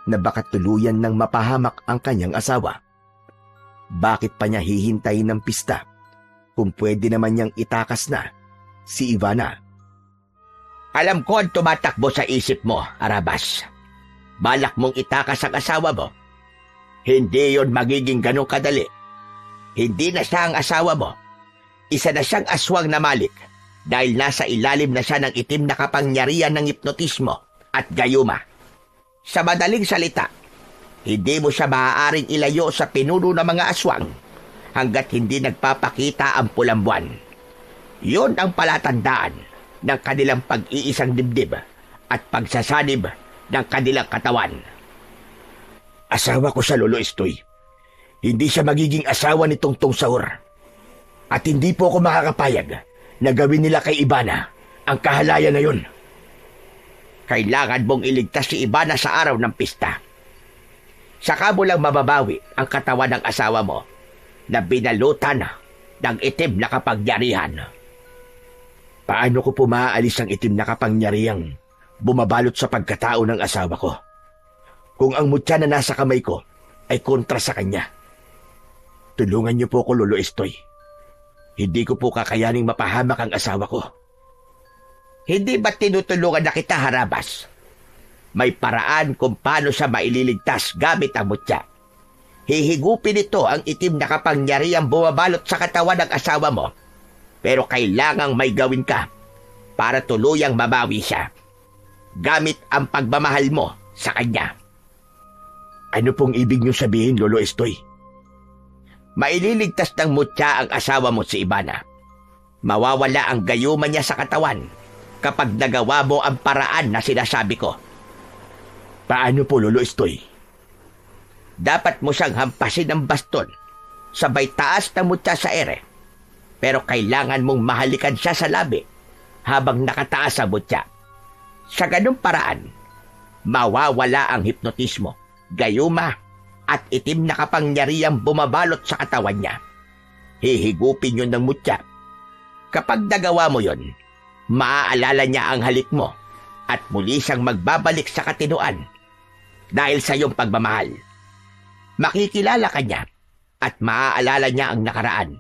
na baka tuluyan ng mapahamak ang kanyang asawa. Bakit pa niya hihintayin ng pista kung pwede naman niyang itakas na si Ivana? Alam ko ang tumatakbo sa isip mo, Harabas. Balak mong itakas ang asawa mo. Hindi yon magiging ganong kadali. Hindi na siya ang asawa mo. Isa na siyang aswang na malik dahil nasa ilalim na siya ng itim na kapangyarihan ng hipnotismo at gayuma. Sa madaling salita, hindi mo siya maaaring ilayo sa pinuno ng mga aswang hanggat hindi nagpapakita ang pulang buwan. Yun ang palatandaan ng kanilang pag-iisang dibdib at pagsasanib ng kanilang katawan. Asawa ko siya, Lolo Estoy. Hindi siya magiging asawa ni Tongtong Saur. At hindi po ako makakapayag na gawin nila kay Ivana ang kahalayan na yun. Kailangan mong iligtas si Ivana sa araw ng pista. Saka mo lang mababawi ang katawan ng asawa mo na binalutan ng itim na kapangyarihan. Paano ko po maaalis ang itim na kapangyarihang bumabalot sa pagkatao ng asawa ko kung ang mutya na nasa kamay ko ay kontra sa kanya? Tulungan niyo po ako, Lolo Estoy. Hindi ko po kakayaning mapahamak ang asawa ko. Hindi ba tinutulungan na kita, Harabas? May paraan kung paano siya maililigtas gamit ang mutya. Hihigupin ito ang itim na kapangyarihang bumabalot sa katawan ng asawa mo. Pero kailangang may gawin ka para tuluyang mabawi siya. Gamit ang pagmamahal mo sa kanya. Ano pong ibig niyo sabihin, Lolo Estoy? Maililigtas ng mutya ang asawa mo si Ivana. Mawawala ang gayuma niya sa katawan kapag nagawa mo ang paraan na sinasabi ko. Paano po, Lolo Estoy? Dapat mo siyang hampasin ng baston sabay taas na mutya sa ere. Pero kailangan mong mahalikan siya sa labi habang nakataas sa mutya. Sa ganung paraan, mawawala ang hipnotismo, gayuma, at itim na kapangyarihang bumabalot sa katawan niya. Hihigupin yun ng mutya. Kapag nagawa mo yon, maaalala niya ang halik mo at muli siyang magbabalik sa katinuan dahil sa iyong pagmamahal. makikilala ka niya at maaalala niya ang nakaraan.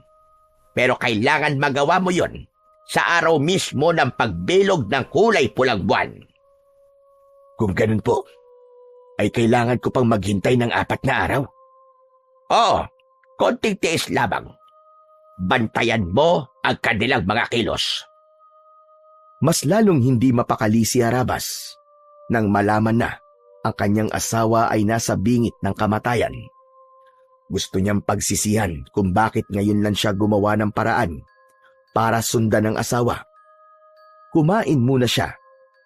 Pero kailangan magawa mo yon sa araw mismo ng pagbilog ng kulay pulang buwan. Kung ganun po, ay kailangan ko pang maghintay ng 4 na araw. Oo, konting tiis labang. Bantayan mo ang kanilang mga kilos. Mas lalong hindi mapakali si Arabas nang malaman na ang kanyang asawa ay nasa bingit ng kamatayan. Gusto niyang pagsisihan kung bakit ngayon lang siya gumawa ng paraan para sundan ang asawa. Kumain muna siya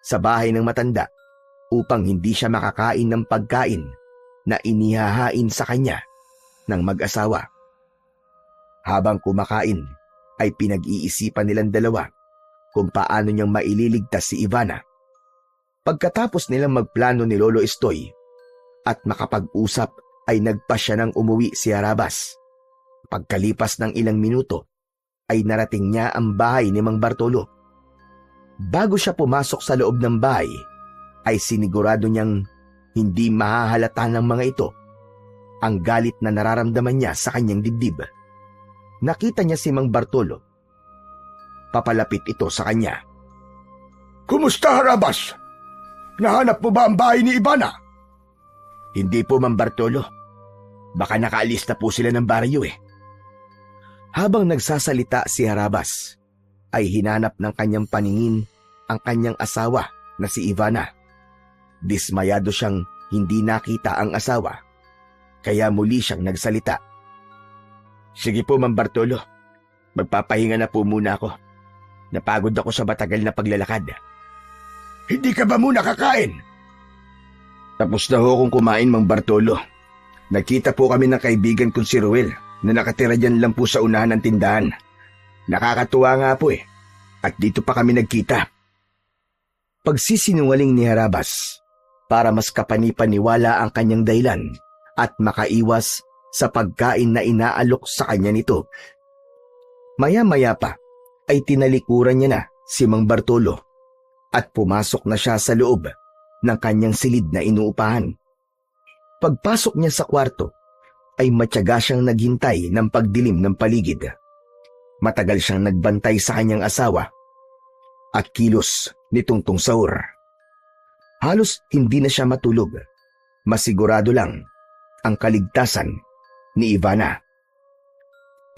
sa bahay ng matanda upang hindi siya makakain ng pagkain na inihahain sa kanya ng mag-asawa. Habang kumakain ay pinag-iisipan nilang dalawa kung paano niyang maililigtas si Ivana. Pagkatapos nilang magplano ni Lolo Estoy at makapag-usap ay nagpasya ng umuwi si Arabas. Pagkalipas ng ilang minuto ay narating niya ang bahay ni Mang Bartolo. Bago siya pumasok sa loob ng bahay ay sinigurado niyang hindi mahahalata ng mga ito ang galit na nararamdaman niya sa kanyang dibdib. Nakita niya si Mang Bartolo. Papalapit ito sa kanya. Kumusta, Harabas? Nahanap mo ba ang bahay ni Ivana? Hindi po, Mang Bartolo. Baka nakaalis na po sila ng baryo eh. Habang nagsasalita si Harabas, ay hinanap ng kanyang paningin ang kanyang asawa na si Ivana. Dismayado siyang hindi nakita ang asawa, kaya muli siyang nagsalita. Sige po, Mang Bartolo. Magpapahinga na po muna ako. Napagod ako sa matagal na paglalakad. Hindi ka ba muna kakain? Tapos na ho kong kumain, Mang Bartolo. Nakita po kami ng kaibigan kong si Ruel na nakatira dyan lang po sa unahan ng tindahan. Nakakatuwa nga po eh. At dito pa kami nagkita. Pagsisinungaling ni Harabas para mas kapanipaniwala ang kanyang dahilan at makaiwas sa pagkain na inaalok sa kanya nito. Maya-maya pa ay tinalikuran niya na si Mang Bartolo at pumasok na siya sa loob ng kanyang silid na inuupahan. Pagpasok niya sa kwarto ay matyaga siyang naghintay ng pagdilim ng paligid. Matagal siyang nagbantay sa kanyang asawa at kilos ni Tungtong Sahur. Halos hindi na siya matulog. Masigurado lang ang kaligtasan ni Ivana.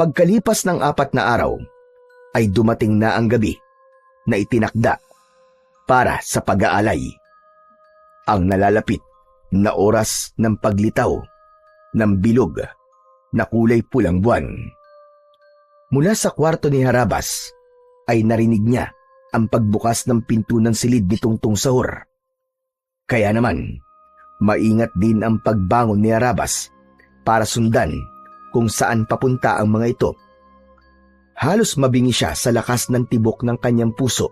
Pagkalipas ng 4 na araw, ay dumating na ang gabi na itinakda para sa pag-aalay. Ang nalalapit na oras ng paglitaw ng bilog na kulay pulang buwan. Mula sa kwarto ni Harabas ay narinig niya ang pagbukas ng pinto ng silid ni Tungtong Sahur. Kaya naman, maingat din ang pagbangon ni Harabas para sundan kung saan papunta ang mga ito. Halos mabingi siya sa lakas ng tibok ng kanyang puso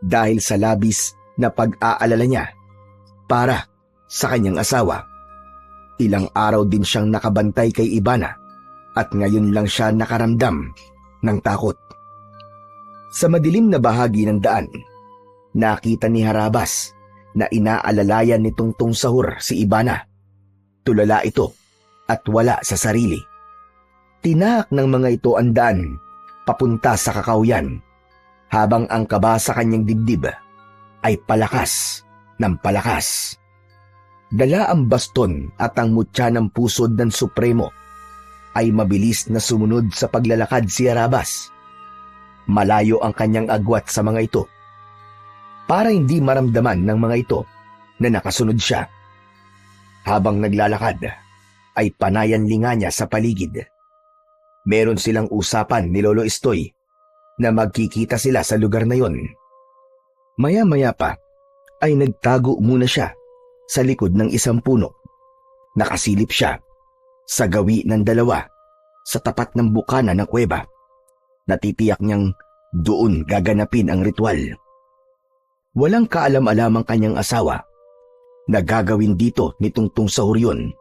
dahil sa labis na pag-aalala niya para sa kanyang asawa. Ilang araw din siyang nakabantay kay Ivana at ngayon lang siya nakaramdam ng takot. Sa madilim na bahagi ng daan, nakita ni Harabas na inaalalayan ni Tungtong Sahur si Ivana. Tulala ito at wala sa sarili. Tinahak ng mga ito ang daan papunta sa kakauyan, habang ang kaba sa kanyang dibdib ay palakas ng palakas. Dala ang baston at ang mutya ng pusod ng Supremo ay mabilis na sumunod sa paglalakad si Harabas. Malayo ang kanyang agwat sa mga ito para hindi maramdaman ng mga ito na nakasunod siya. Habang naglalakad ay panayanlinga niya sa paligid. Meron silang usapan ni Lolo Estoy na magkikita sila sa lugar na yon. Maya-maya pa ay nagtago muna siya sa likod ng isang puno. Nakasilip siya sa gawi ng 2 sa tapat ng bukana ng kuweba. Natitiyak niyang doon gaganapin ang ritual. Walang kaalam-alam ang kanyang asawa na gagawin dito ni Tungtong Sahur yun.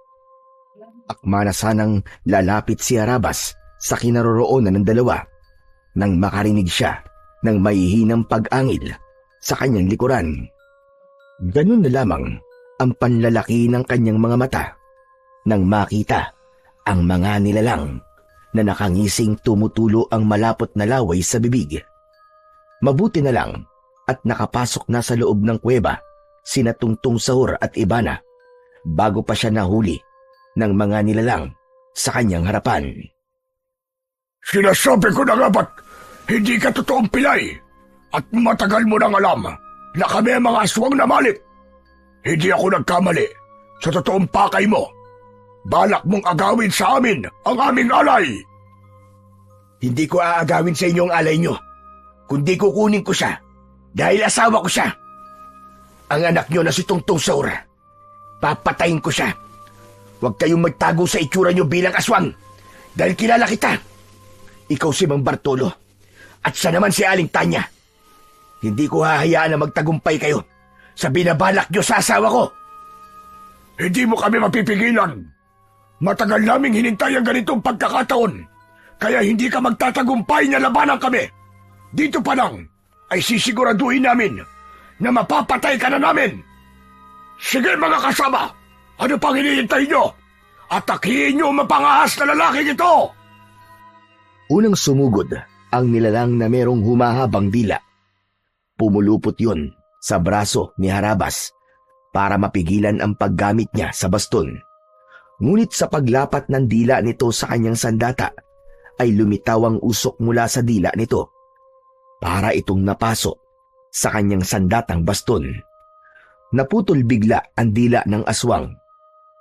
Akma na sanang lalapit si Harabas sa kinaroroonan ng 2 nang makarinig siya ng mahihinang pag-angil sa kanyang likuran. Ganun na lamang ang panlalaki ng kanyang mga mata nang makita ang mga nilalang na nakangising tumutulo ang malapot na laway sa bibig. Mabuti na lang at nakapasok na sa loob ng kuweba sina Tungtong Sahur at Ibana bago pa siya nahuli ng mga nilalang sa kanyang harapan. Sinasabi ko na nga ba't hindi ka totoong pilay at matagal mo nang alam na kami ang mga aswang na malit. Hindi ako nagkamali sa totoong pakay mo. Balak mong agawin sa amin ang aming alay. Hindi ko aagawin sa inyo ang alay nyo, kundi kukunin ko siya dahil asawa ko siya. Ang anak nyo na si Tungtong Sahur, papatayin ko siya. Huwag kayong magtago sa itsura nyo bilang aswang dahil kilala kita. Ikaw si Mang Bartolo at siya naman si Aling Tanya. Hindi ko hahayaan na magtagumpay kayo sa binabalak nyo sa asawa ko. Hindi mo kami mapipigilan. Matagal naming hinintay ang ganitong pagkakataon, kaya hindi ka magtatagumpay na labanan kami. Dito pa lang ay sisiguraduhin namin na mapapatay ka na namin. Sige mga kasama, ano pang hinihintay nyo? Atakihin nyo ang mapangahas na lalaking ito! Unang sumugod ang nilalang na merong humahabang dila. Pumulupot yun sa braso ni Harabas para mapigilan ang paggamit niya sa baston. Ngunit sa paglapat ng dila nito sa kanyang sandata, ay lumitaw ang usok mula sa dila nito para itong napasok sa kanyang sandatang baston. Naputol bigla ang dila ng aswang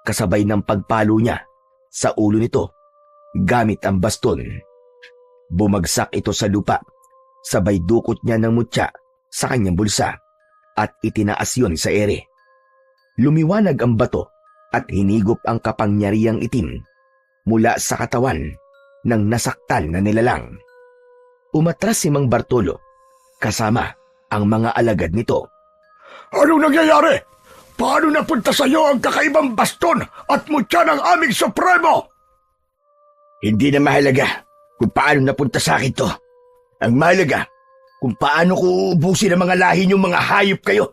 kasabay ng pagpalo niya sa ulo nito gamit ang baston. Bumagsak ito sa lupa, sabay dukot niya ng mutya sa kanyang bulsa at itinaas yun sa ere. Lumiwanag ang bato at hinigop ang kapangyarihang itim mula sa katawan ng nasaktan na nilalang. Umatras si Mang Bartolo kasama ang mga alagad nito. Anong nangyayari? Paano napunta sa iyo ang kakaibang baston at mutya ng aming supremo? Hindi na mahalaga kung paano napunta sa akin to. Ang mahalaga kung paano ko uubusin ang mga lahi niyong mga hayop kayo.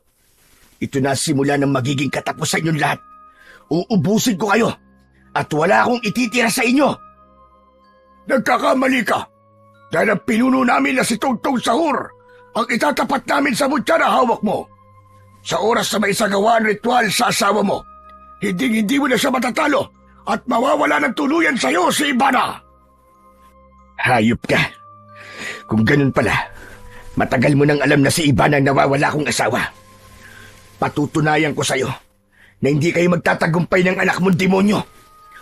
Ito na simula ng magiging katapusan yung lahat. Uubusin ko kayo at wala akong ititira sa inyo. Nagkakamali ka dahil ang pinuno namin na si Tungtong Sahur ang itatapat namin sa mutya na hawak mo. Sa oras na may isagawa ang ritual sa asawa mo, hindi mo na siya matatalo at mawawala ng tuluyan sa iyo si Ibana. Hayop ka. Kung ganun pala, matagal mo nang alam na si Ibana ang nawawala kong asawa. Patutunayan ko sa iyo na hindi kayo magtatagumpay ng anak mong demonyo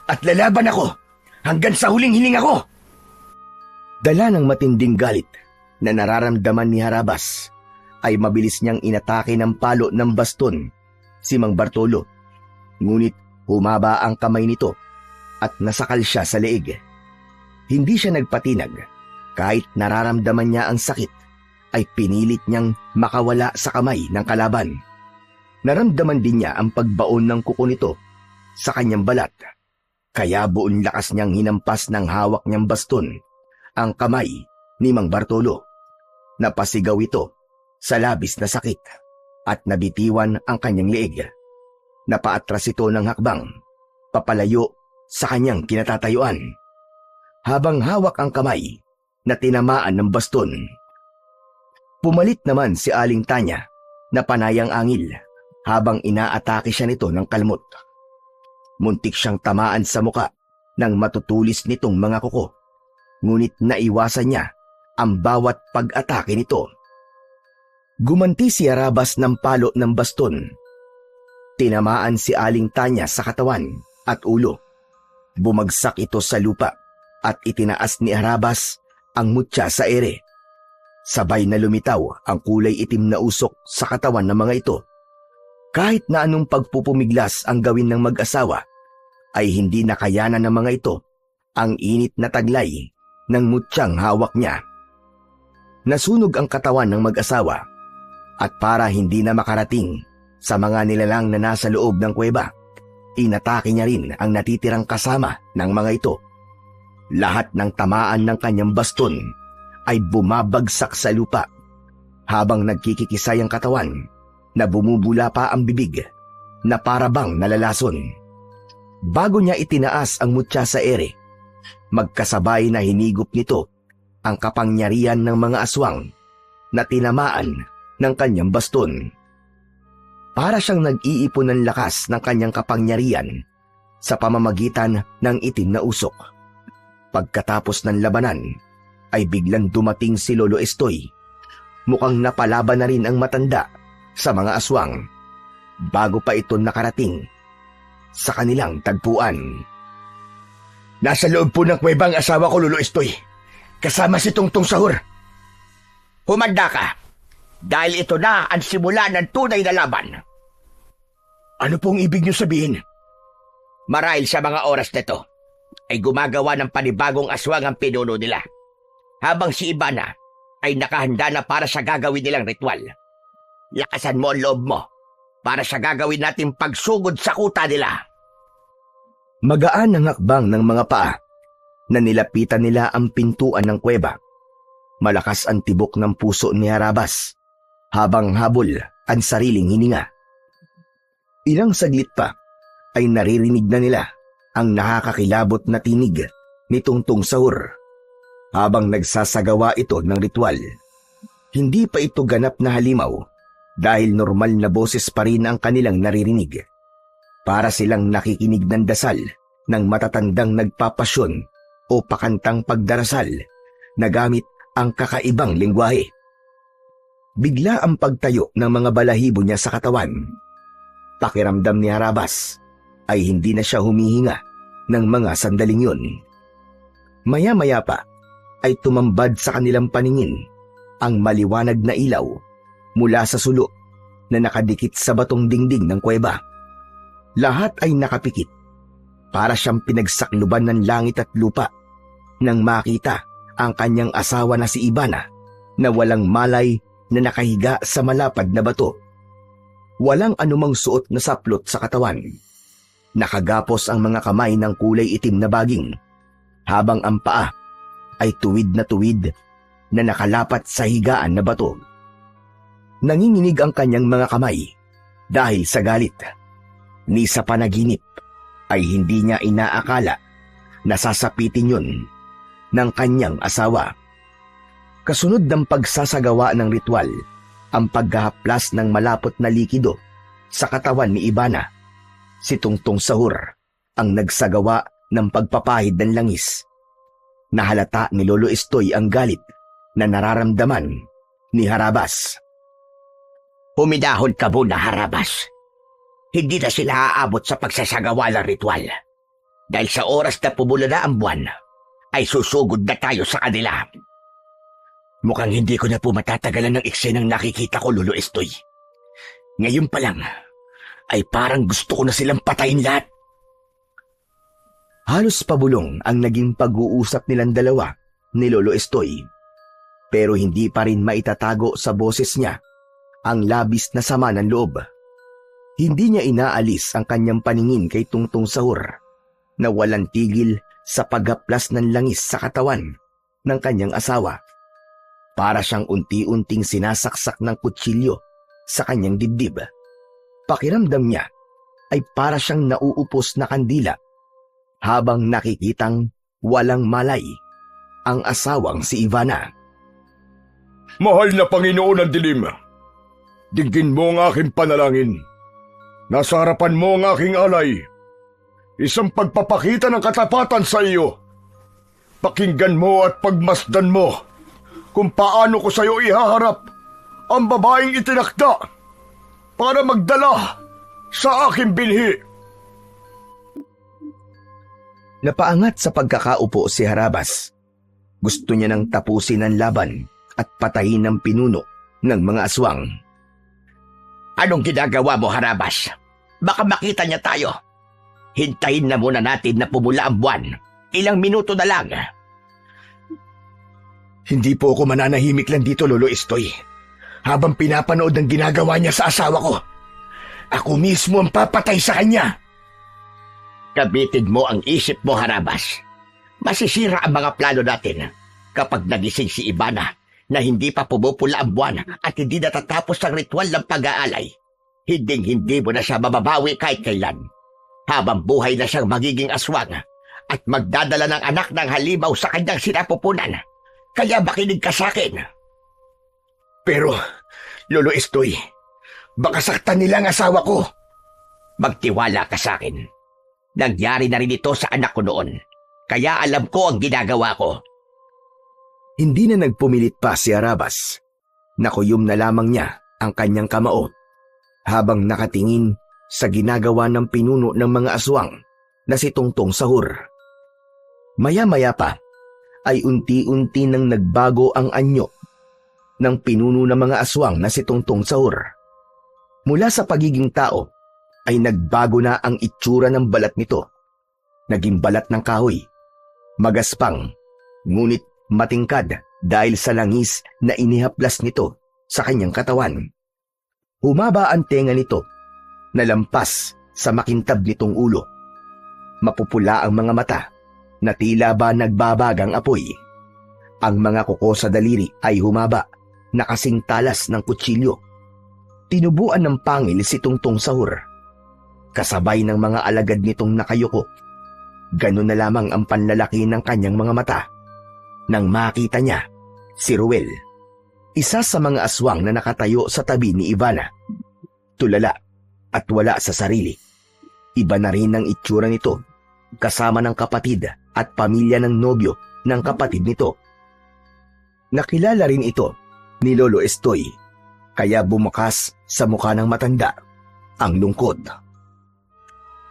at lalaban ako hanggang sa huling hininga ko. Dala ng matinding galit na nararamdaman ni Harabas ay mabilis niyang inatake ng palo ng baston si Mang Bartolo. Ngunit humaba ang kamay nito at nasakal siya sa leeg. Hindi siya nagpatinag. Kahit nararamdaman niya ang sakit, ay pinilit niyang makawala sa kamay ng kalaban. Naramdaman din niya ang pagbaon ng kuko nito sa kanyang balat. Kaya buong lakas niyang hinampas ng hawak niyang baston ang kamay ni Mang Bartolo. Napasigaw ito sa labis na sakit at nabitiwan ang kanyang leeg. Napaatras ito ng hakbang, papalayo sa kanyang kinatatayuan. Habang hawak ang kamay na tinamaan ng baston. Pumalit naman si Aling Tanya na panayang angil habang inaatake siya nito ng kalmot. Muntik siyang tamaan sa muka ng matutulis nitong mga kuko, ngunit naiwasan niya ang bawat pag-atake nito. Gumanti si Harabas ng palo ng baston. Tinamaan si Aling Tanya sa katawan at ulo. Bumagsak ito sa lupa at itinaas ni Harabas ang mutya sa ere. Sabay na lumitaw ang kulay itim na usok sa katawan ng mga ito. Kahit na anong pagpupumiglas ang gawin ng mag-asawa, ay hindi nakayanan ng mga ito ang init na taglay ng mutyang hawak niya. Nasunog ang katawan ng mag-asawa at para hindi na makarating sa mga nilalang na nasa loob ng kuweba, inatake niya rin ang natitirang kasama ng mga ito. Lahat ng tamaan ng kanyang baston ay bumabagsak sa lupa habang nagkikikisay ang katawan na bumubula pa ang bibig na parabang nalalason. Bago niya itinaas ang mutya sa ere, magkasabay na hinigop nito ang kapangyarihan ng mga aswang na tinamaan ng kanyang baston. Para siyang nag-iipon ng lakas ng kanyang kapangyarihan sa pamamagitan ng itim na usok. Pagkatapos ng labanan, ay biglang dumating si Lolo Estoy. Mukhang napalaban na rin ang matanda sa mga aswang bago pa ito nakarating sa kanilang tagpuan. Nasa loob po ng kuweba ang asawa ko, Lolo Estoy. Kasama si Tungtong Sahur. Humanda ka, dahil ito na ang simula ng tunay na laban. Ano pong ibig niyo sabihin? Marahil sa mga oras na ito, ay gumagawa ng panibagong aswang ang pinuno nila, habang si Ivana ay nakahanda na para sa gagawin nilang ritual. Lakasan mo ang loob mo para sa gagawin nating pagsugod sa kuta nila. Magaan ang hakbang ng mga paa na nilapitan nila ang pintuan ng kuweba. Malakas ang tibok ng puso ni Harabas habang habol ang sariling hininga. Ilang saglit pa ay naririnig na nila ang nakakakilabot na tinig ni Tungtong Sahur habang nagsasagawa ito ng ritual. Hindi pa ito ganap na halimaw dahil normal na boses pa rin ang kanilang naririnig. Para silang nakikinig ng dasal ng matatandang nagpapasyon o pakantang pagdarasal na gamit ang kakaibang lengguwahe. Bigla ang pagtayo ng mga balahibo niya sa katawan. Pakiramdam ni Harabas ay hindi na siya humihinga ng mga sandaling yun. Maya-maya pa ay tumambad sa kanilang paningin ang maliwanag na ilaw mula sa sulo na nakadikit sa batong dingding ng kuweba. Lahat ay nakapikit para siyang pinagsakluban ng langit at lupa nang makita ang kanyang asawa na si Ivana na walang malay na nakahiga sa malapad na bato. Walang anumang suot na saplot sa katawan. Nakagapos ang mga kamay ng kulay itim na baging, habang ang paa ay tuwid na nakalapat sa higaan na bato. Nanginginig ang kanyang mga kamay dahil sa galit. Ni sa panaginip ay hindi niya inaakala na sasapitin yun ng kanyang asawa. Kasunod ng pagsasagawa ng ritual, ang paghahaplas ng malapot na likido sa katawan ni Ivana, si Tungtong Sahur ang nagsagawa ng pagpapahid ng langis. Nahalata ni Lolo Estoy ang galit na nararamdaman ni Harabas. Humidahon ka muna, Harabas. Hindi na sila aabot sa pagsasagawa ng ritual. Dahil sa oras na pumula na ang buwan, ay susugod na tayo sa kanila. Mukhang hindi ko na po matatagalan ng eksenang nakikita ko, Lolo Estoy. Ngayon pa lang, ay parang gusto ko na silang patayin lahat. Halos pabulong ang naging pag-uusap nilang dalawa ni Lolo Estoy. Pero hindi pa rin maitatago sa boses niya ang labis na sama ng loob. Hindi niya inaalis ang kanyang paningin kay Tungtong Sahur na walang tigil sa paghaplas ng langis sa katawan ng kanyang asawa. Para siyang unti-unting sinasaksak ng kutsilyo sa kanyang dibdib. Pakiramdam niya ay para siyang nauupos na kandila habang nakikitang walang malay ang asawang si Ivana. Mahal na Panginoon ng dilim, dinggin mo ang aking panalangin. Nasa harapan mo ang aking alay. Isang pagpapakita ng katapatan sa iyo. Pakinggan mo at pagmasdan mo kung paano ko sa iyo ihaharap ang babaeng itinakda para magdala sa aking binhi. Napaangat sa pagkakaupo si Harabas. Gusto niya nang tapusin ang laban at patayin ang pinuno ng mga aswang. Anong ginagawa mo, Harabas? Baka makita niya tayo. Hintayin na muna natin na pumula ang buwan. Ilang minuto na lang. Hindi po ako mananahimik lang dito, Lolo Estoy. Habang pinapanood ang ginagawa niya sa asawa ko, ako mismo ang papatay sa kanya. Kabitin mo ang isip mo, Harabas. Masisira ang mga plano natin kapag nagising si Ivana na hindi pa pumupula ang buwan at hindi natatapos ang ritual ng pag-aalay. Hinding-hindi mo na siya mababawi kahit kailan. habang buhay na siyang magiging aswang at magdadala ng anak ng halimaw sa kanyang sinapupunan. Kaya makinig ka sa akin. Pero, Lolo Estoy, baka saktan nila ang asawa ko. Magtiwala ka sa akin. Nangyari na rin ito sa anak ko noon. Kaya alam ko ang ginagawa ko. Hindi na nagpumilit pa si Harabas. Nakuyom na lamang niya ang kanyang kamao habang nakatingin sa ginagawa ng pinuno ng mga aswang na si Tungtong Sahur. Maya-maya pa ay unti-unti nang nagbago ang anyo ng pinuno ng mga aswang na si Tungtong Sahur. Mula sa pagiging tao ay nagbago na ang itsura ng balat nito. Naging balat ng kahoy, magaspang, ngunit matingkad dahil sa langis na inihaplas nito sa kanyang katawan. Humaba ang tenga nito na lampas sa makintab nitong ulo. Mapupula ang mga mata na tila ba nagbabagang apoy. Ang mga kuko sa daliri ay humaba na kasing talas ng kutsilyo. Tinubuan ng pangil si Tungtong Sahur. Kasabay ng mga alagad nitong nakayuko. Ganun na lamang ang panlalaki ng kanyang mga mata. Nang makita niya si Ruel, isa sa mga aswang na nakatayo sa tabi ni Ivana. Tulala at wala sa sarili. Iba na rin ang itsura nito, kasama ng kapatid at pamilya ng nobyo ng kapatid nito. Nakilala rin ito ni Lolo Estoy, kaya bumukas sa mukha ng matanda ang lungkot.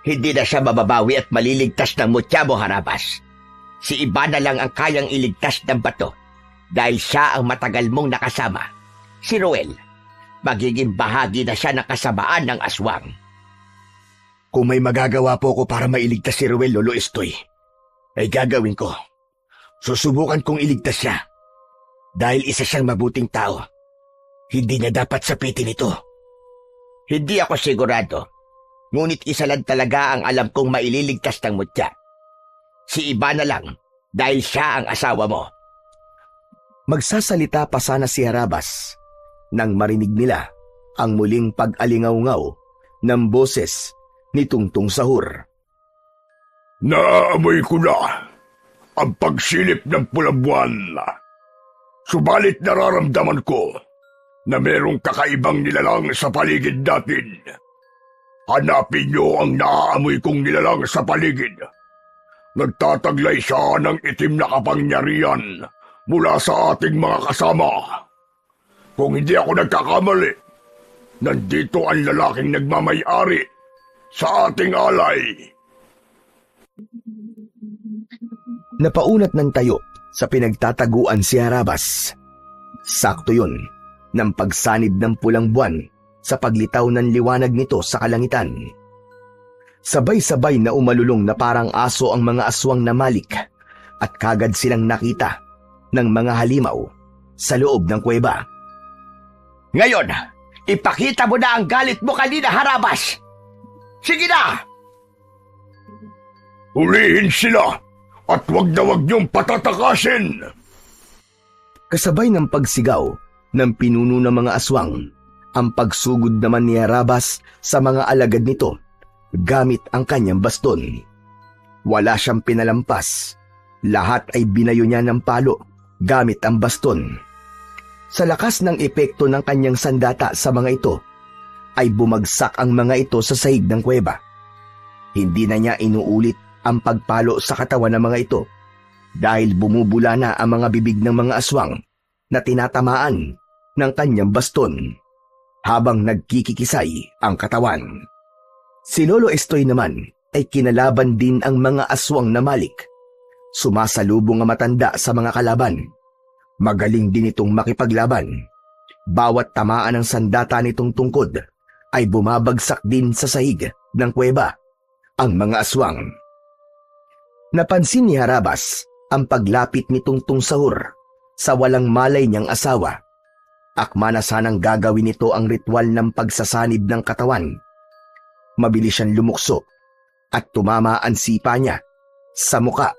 Hindi na siya mababawi at maliligtas ng mutya mo, Harabas. Si Ivana lang ang kayang iligtas ng bato dahil siya ang matagal mong nakasama. Si Ruel, magiging bahagi na siya ng kasamaan ng aswang. Kung may magagawa po ko para mailigtas si Ruel, Lolo Estoy, ay gagawin ko. Susubukan kong iligtas siya. Dahil isa siyang mabuting tao. Hindi niya dapat sapitin ito. Hindi ako sigurado. Ngunit isa lang talaga ang alam kong maililigtas ng mutya. Si Ivana lang dahil siya ang asawa mo. Magsasalita pa sana si Harabas nang marinig nila ang muling pag-alingaw-ngaw ng boses ni Tungtong Sahur. Naamoy ko na ang pagsilip ng pulang buwan. Subalit nararamdaman ko na merong kakaibang nilalang sa paligid natin. Hanapin niyo ang naaamoy kong nilalang sa paligid. Nagtataglay siya ng itim na kapangyarihan mula sa ating mga kasama. Kung hindi ako nagkakamali, nandito ang lalaking nagmamay-ari sa ating alay. Napaunat ng tayo sa pinagtataguan si Harabas. Sakto yun ng pagsanib ng pulang buwan sa paglitaw ng liwanag nito sa kalangitan. Sabay-sabay na umalulong na parang aso ang mga aswang na malik at kagad silang nakita ng mga halimaw sa loob ng kuweba. Ngayon, ipakita mo na ang galit mo kanina, Harabas! Sige na! Hulihin sila at wag na wag niyong patatakasin! Kasabay ng pagsigaw ng pinuno ng mga aswang, ang pagsugod naman ni Harabas sa mga alagad nito gamit ang kanyang baston. Wala siyang pinalampas. Lahat ay binayo niya ng palo gamit ang baston. Sa lakas ng epekto ng kanyang sandata sa mga ito, ay bumagsak ang mga ito sa sahig ng kuweba. Hindi na niya inuulit ang pagpalo sa katawan ng mga ito dahil bumubula na ang mga bibig ng mga aswang na tinatamaan ng kanyang baston habang nagkikikisay ang katawan. Si Lolo Estoy naman ay kinalaban din ang mga aswang na malik. Sumasalubong ang matanda sa mga kalaban. Magaling din itong makipaglaban. Bawat tamaan ng sandata nitong tungkod ay bumabagsak din sa sahig ng kuweba ang mga aswang. Napansin ni Harabas ang paglapit ni Tungtong Sahur sa walang malay niyang asawa. Akma na sanang gagawin nito ang ritual ng pagsasanib ng katawan. Mabilis siyang lumukso at tumama ang sipa niya sa muka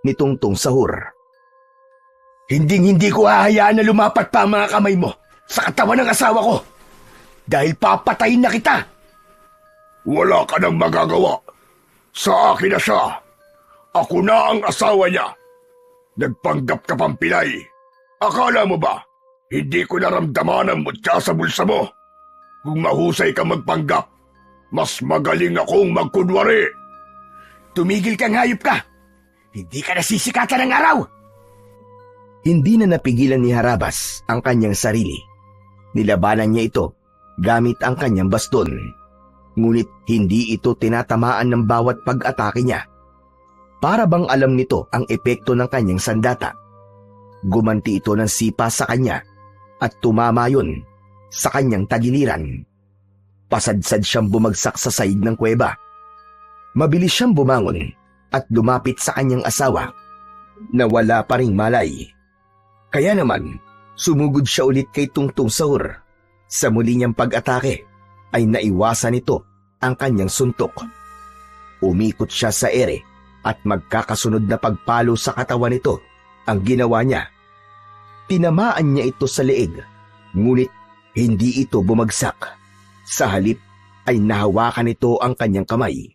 ni Tungtong Sahur. Hindi ko hahayaan na lumapat pa ang mga kamay mo sa katawan ng asawa ko dahil papatayin na kita. Wala ka nang magagawa Sa akin na siya. Ako na ang asawa niya. Nagpanggap ka pang pilay. Akala mo ba, hindi ko naramdaman ang mutya sa bulsa mo? Kung mahusay ka magpanggap, mas magaling akong magkunwari. Tumigil kang hayop ka! Hindi ka nasisikatan ng araw! Hindi na napigilan ni Harabas ang kanyang sarili. Nilabanan niya ito gamit ang kanyang baston. Ngunit hindi ito tinatamaan ng bawat pag-atake niya. Para bang alam nito ang epekto ng kanyang sandata. Gumanti ito ng sipa sa kanya at tumama yun sa kanyang tagiliran. Pasadsad siyang bumagsak sa saig ng kuweba. Mabilis siyang bumangon at lumapit sa kanyang asawa na wala pa ring malay. Kaya naman, sumugod siya ulit kay Tungtung Sahur. Sa muli niyang pag-atake ay naiwasan nito ang kanyang suntok. Umikot siya sa ere at magkakasunod na pagpalo sa katawan nito ang ginawa niya. Tinamaan niya ito sa leeg, ngunit hindi ito bumagsak. Sa halip ay nahawakan nito ang kanyang kamay.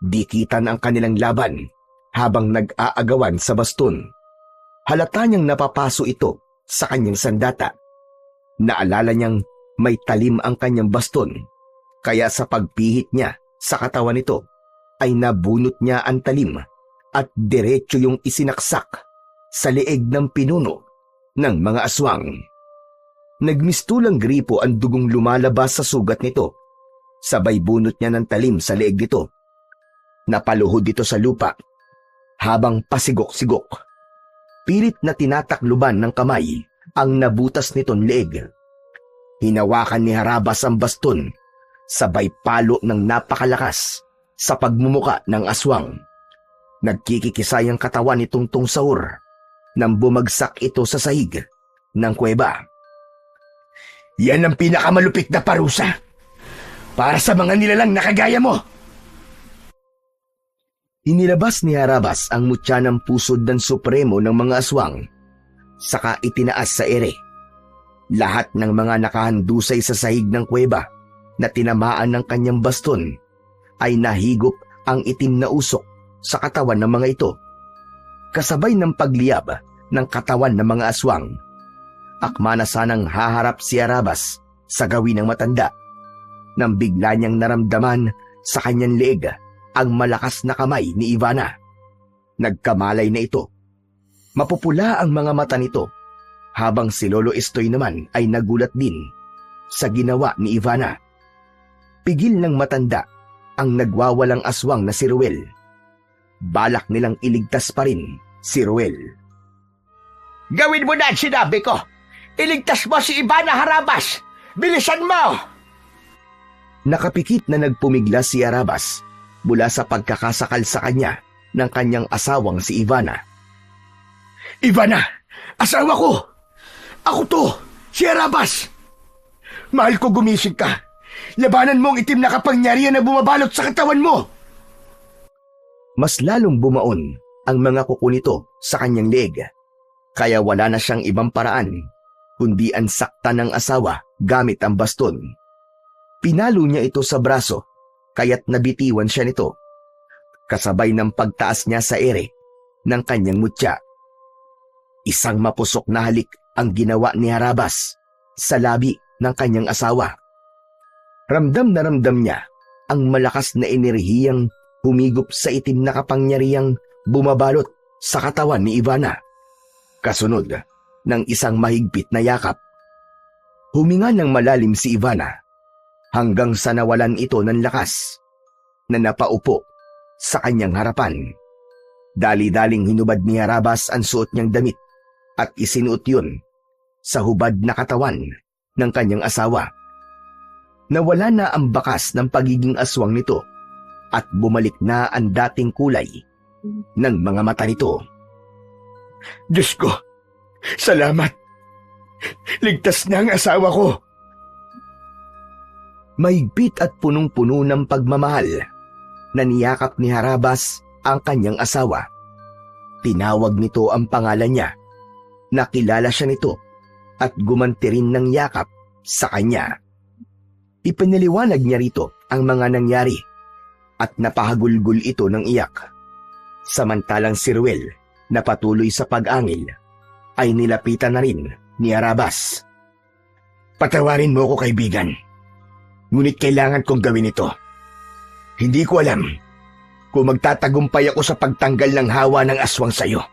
Dikitan ang kanilang laban habang nag-aagawan sa baston. Halata niyang napapaso ito sa kanyang sandata. Naalala niyang may talim ang kanyang baston, kaya sa pagpihit niya sa katawan nito ay nabunot niya ang talim at diretso yung isinaksak sa leeg ng pinuno ng mga aswang. Nagmistulang gripo ang dugong lumalabas sa sugat nito. Sabay bunot niya ng talim sa leeg nito. Napaluhod ito sa lupa habang pasigok-sigok. Pilit na tinatakluban ng kamay ang nabutas nitong leeg. Hinawakan ni Harabas ang baston, sabay palo ng napakalakas sa pagmumuka ng aswang. Nagkikikisay ang katawan ni Tungtung Sahur nang bumagsak ito sa sahig ng kuweba. Yan ang pinakamalupit na parusa para sa mga nilalang na kagaya mo. Inilabas ni Harabas ang mutya ng pusod ng supremo ng mga aswang, saka itinaas sa ere. Lahat ng mga nakahandusay sa sahig ng kuweba na tinamaan ng kanyang baston ay nahigop ang itim na usok sa katawan ng mga ito. Kasabay ng pagliyab ng katawan ng mga aswang, akma na sanang haharap si Harabas sa gawin ng matanda nang bigla niyang naramdaman sa kanyang leeg ang malakas na kamay ni Ivana. Nagkamalay na ito. Mapupula ang mga mata nito, habang si Lolo Estoy naman ay nagulat din sa ginawa ni Ivana. Pigil ng matanda ang nagwawalang aswang na si Ruel. Balak nilang iligtas pa rin si Ruel. Gawin mo na ang sinabi ko! Iligtas mo si Ivana, Harabas! Bilisan mo! Nakapikit na nagpumigla si Harabas mula sa pagkakasakal sa kanya ng kanyang asawang si Ivana. Ivana, asawa ko! Ako to, si Harabas! Mahal ko, gumising ka. Labanan mo ang itim na kapangyarihan na bumabalot sa katawan mo. Mas lalong bumaon ang mga kuko nito sa kanyang leeg, kaya wala na siyang ibang paraan kundi ang sakta ng asawa gamit ang baston. Pinalo niya ito sa braso, kaya't nabitiwan siya nito, kasabay ng pagtaas niya sa ere ng kanyang mutya. Isang mapusok na halik ang ginawa ni Harabas sa labi ng kanyang asawa. Ramdam na ramdam niya ang malakas na enerhiyang humigop sa itim na kapangyarihang bumabalot sa katawan ni Ivana. Kasunod ng isang mahigpit na yakap. Huminga ng malalim si Ivana hanggang sa nawalan ito ng lakas na napaupo sa kanyang harapan. Dali-daling hinubad ni Harabas ang suot niyang damit at isinuot yun sa hubad na katawan ng kanyang asawa. Nawala na ang bakas ng pagiging aswang nito at bumalik na ang dating kulay ng mga mata nito. Diyos ko, salamat. Ligtas na ang asawa ko. Mahigpit at punong-puno ng pagmamahal na niyakap ni Harabas ang kanyang asawa. Tinawag nito ang pangalan niya. Nakilala siya nito at gumanti rin ng yakap sa kanya. Ipinaliwanag niya rito ang mga nangyari. at napahagulgol ito ng iyak. Samantalang si Ruel na patuloy sa pag-angil ay nilapitan na rin ni Arabas. Patawarin mo ako, kaibigan. Ngunit kailangan kong gawin ito. Hindi ko alam kung magtatagumpay ako sa pagtanggal ng hawa ng aswang sayo.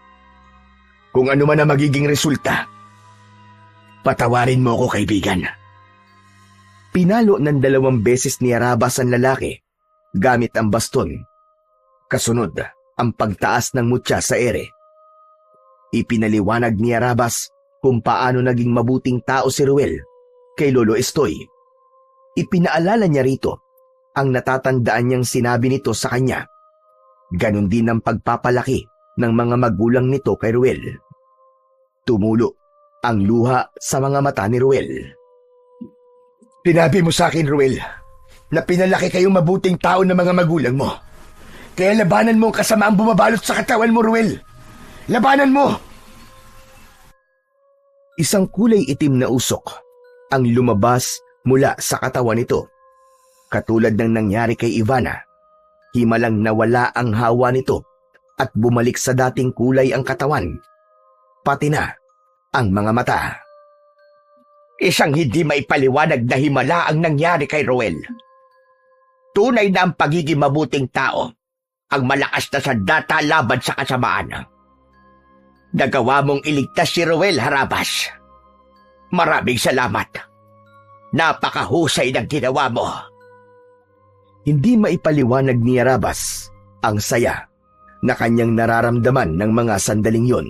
Kung ano man ang magiging resulta, patawarin mo ako, kaibigan. Pinalo ng 2 beses ni Arabas ang lalaki gamit ang baston. Kasunod ang pagtaas ng mutya sa ere. Ipinaliwanag ni Arabas kung paano naging mabuting tao si Ruel kay Lolo Estoy. Ipinaalala niya rito ang natatandaan niyang sinabi nito sa kanya. Ganon din ang pagpapalaki ng mga magulang nito kay Ruel. Tumulo ang luha sa mga mata ni Ruel. Sinabi mo sa akin, Ruel, na pinalaki kayong mabuting tao ng mga magulang mo. Kaya labanan mo ang kasamaang bumabalot sa katawan mo, Ruel. Labanan mo! Isang kulay itim na usok ang lumabas mula sa katawan nito. Katulad ng nangyari kay Ivana, himalang nawala ang hawa nito at bumalik sa dating kulay ang katawan, pati na ang mga mata. Isang hindi maipaliwanag na himala ang nangyari kay Ruel. Tunay na ang pagiging mabuting tao ang malakas na sandata laban sa kasamaan. Nagawa mong iligtas si Ruel, Harabas. Maraming salamat. Napakahusay ng ginawa mo. Hindi maipaliwanag ni Arabas ang saya na kanyang nararamdaman ng mga sandaling yon.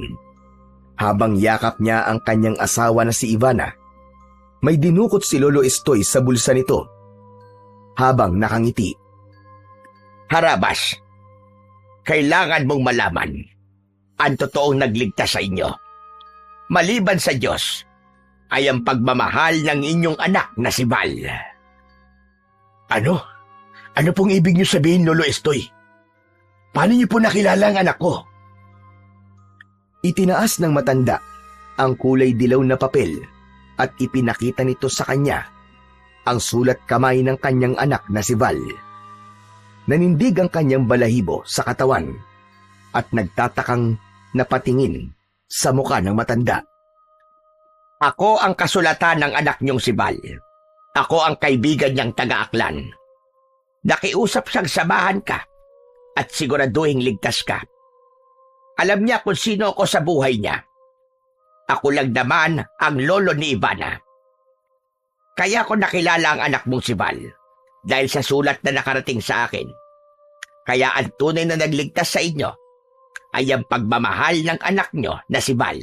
Habang yakap niya ang kanyang asawa na si Ivana, may dinukot si Lolo Estoy sa bulsa nito habang nakangiti. Harabas, kailangan mong malaman ang totoong nagligtas sa inyo. Maliban sa Diyos, ay ang pagmamahal ng inyong anak na si Val. Ano? Ano pong ibig niyo sabihin, Lolo Estoy? Paano niyo po nakilala ang anak ko? Itinaas ng matanda ang kulay dilaw na papel at ipinakita nito sa kanya ang sulat kamay ng kanyang anak na si Val. Nanindig ang kanyang balahibo sa katawan at nagtatakang napatingin sa muka ng matanda. Ako ang kasulatan ng anak niyong si Val. Ako ang kaibigan niyang taga-Aklan. Nakiusap siyang samahan ka at siguraduhing ligtas ka. Alam niya kung sino ako sa buhay niya. Ako lang naman ang lolo ni Ivana. Kaya ko nakilala ang anak mong si Val dahil sa sulat na nakarating sa akin. Kaya ang tunay na nagligtas sa inyo ay ang pagmamahal ng anak niyo na si Val.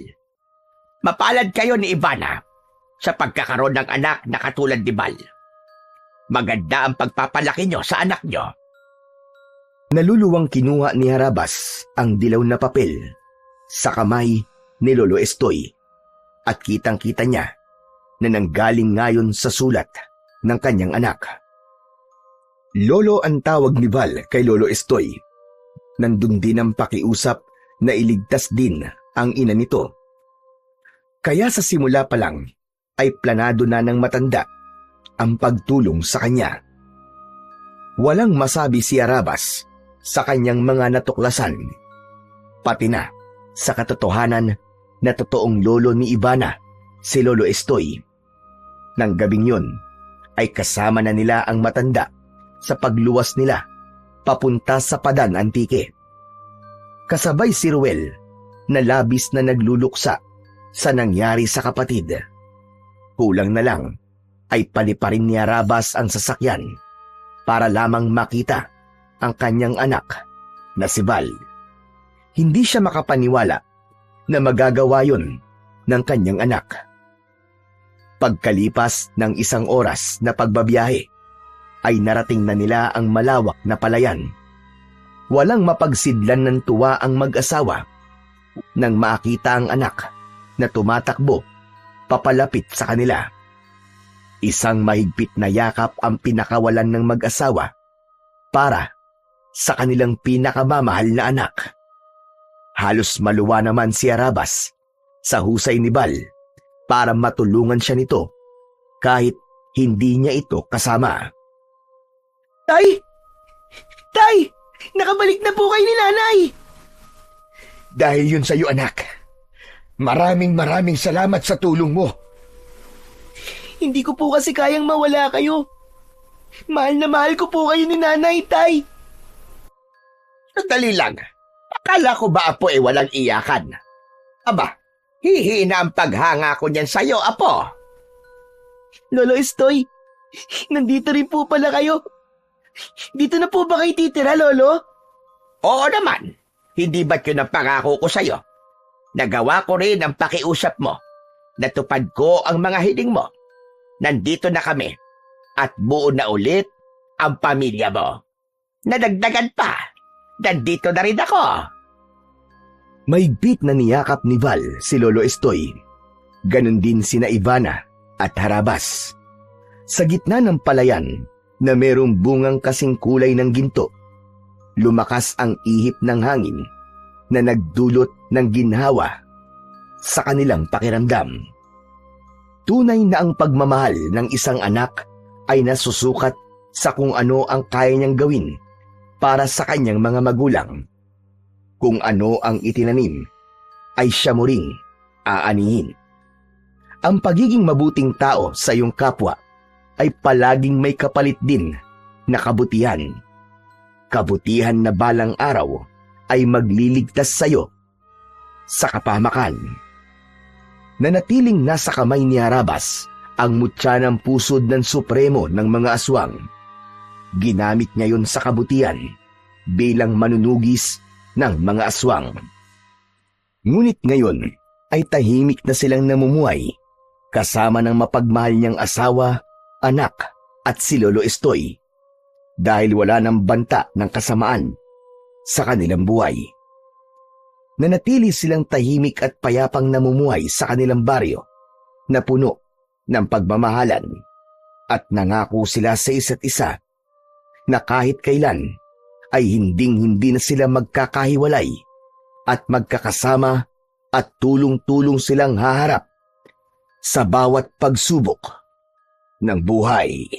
Mapalad kayo ni Ivana sa pagkakaroon ng anak na katulad ni Val. Maganda ang pagpapalaki niyo sa anak niyo. Naluluwang kinuha ni Harabas ang dilaw na papel sa kamay ni Lolo Estoy at kitang-kita niya na nanggaling ngayon sa sulat ng kanyang anak. Lolo ang tawag ni Val kay Lolo Estoy. Nandun din ang pakiusap na iligtas din ang ina nito. Kaya sa simula pa lang ay planado na ng matanda ang pagtulong sa kanya. Walang masabi si Arabas sa kanyang mga natuklasan, pati na sa katotohanan na totoong lolo ni Ivana, si Lolo Estoy. Nang gabing yun ay kasama na nila ang matanda sa pagluwas nila papunta sa Padan Antique. Kasabay si Ruel na labis na nagluluksa sa nangyari sa kapatid. Kulang na lang ay paliparin ni Arabas ang sasakyan para lamang makita ang kanyang anak na si Val. Hindi siya makapaniwala na magagawa yun ng kanyang anak. Pagkalipas ng 1 oras na pagbabiyahe, ay narating na nila ang malawak na palayan. Walang mapagsidlan ng tuwa ang mag-asawa nang makita ang anak na tumatakbo papalapit sa kanila. Isang mahigpit na yakap ang pinakawalan ng mag-asawa para sa kanilang pinakamamahal na anak. Halos maluwa naman si Arabas sa husay ni Val para matulungan siya nito kahit hindi niya ito kasama. Tay! Tay! Nakabalik na po kayo ni nanay! Dahil yun sa'yo, anak. Maraming salamat sa tulong mo. Hindi ko po kasi kayang mawala kayo. Mahal na mahal ko po kayo ni nanay, tay. Sandali lang. Akala ko ba, Apo, walang iyakan? Aba, hihina ang paghanga ko niyan sa'yo, Apo. Lolo Estoy, nandito rin po pala kayo. Dito na po ba kayo titira, Lolo? Oo naman. Hindi ba't yun ang pangako ko sa'yo? Nagawa ko rin ang pakiusap mo. Natupad ko ang mga hiling mo. Nandito na kami. At buo na ulit ang pamilya mo. Nadagdagan pa. Nandito na rin ako. Maigpit na niyakap ni Val si Lolo Estoy. Ganon din sina Ivana at Harabas. Sa gitna ng palayan na merong bungang kasing kulay ng ginto, lumakas ang ihip ng hangin na nagdulot ng ginhawa sa kanilang pakiramdam. Tunay na ang pagmamahal ng isang anak ay nasusukat sa kung ano ang kaya niyang gawin para sa kanyang mga magulang. Kung ano ang itinanim, ay siya mo ring aanihin. Ang pagiging mabuting tao sa iyong kapwa ay palaging may kapalit din na kabutihan. Kabutihan na balang araw ay magliligtas sa iyo sa kapahamakan. Nanatiling nasa kamay ni Harabas ang mutya ng pusod ng supremo ng mga aswang. Ginamit niya yon sa kabutihan bilang manunugis ng mga aswang. Ngunit ngayon ay tahimik na silang namumuhay kasama ng mapagmahal niyang asawa, anak at si Lolo Estoy dahil wala ng banta ng kasamaan sa kanilang buhay. Nanatili silang tahimik at payapang namumuhay sa kanilang baryo na puno ng pagmamahalan at nangako sila sa isa't isa na kahit kailan ay hinding-hindi na sila magkakahiwalay at magkakasama at tulong-tulong silang haharap sa bawat pagsubok ng buhay.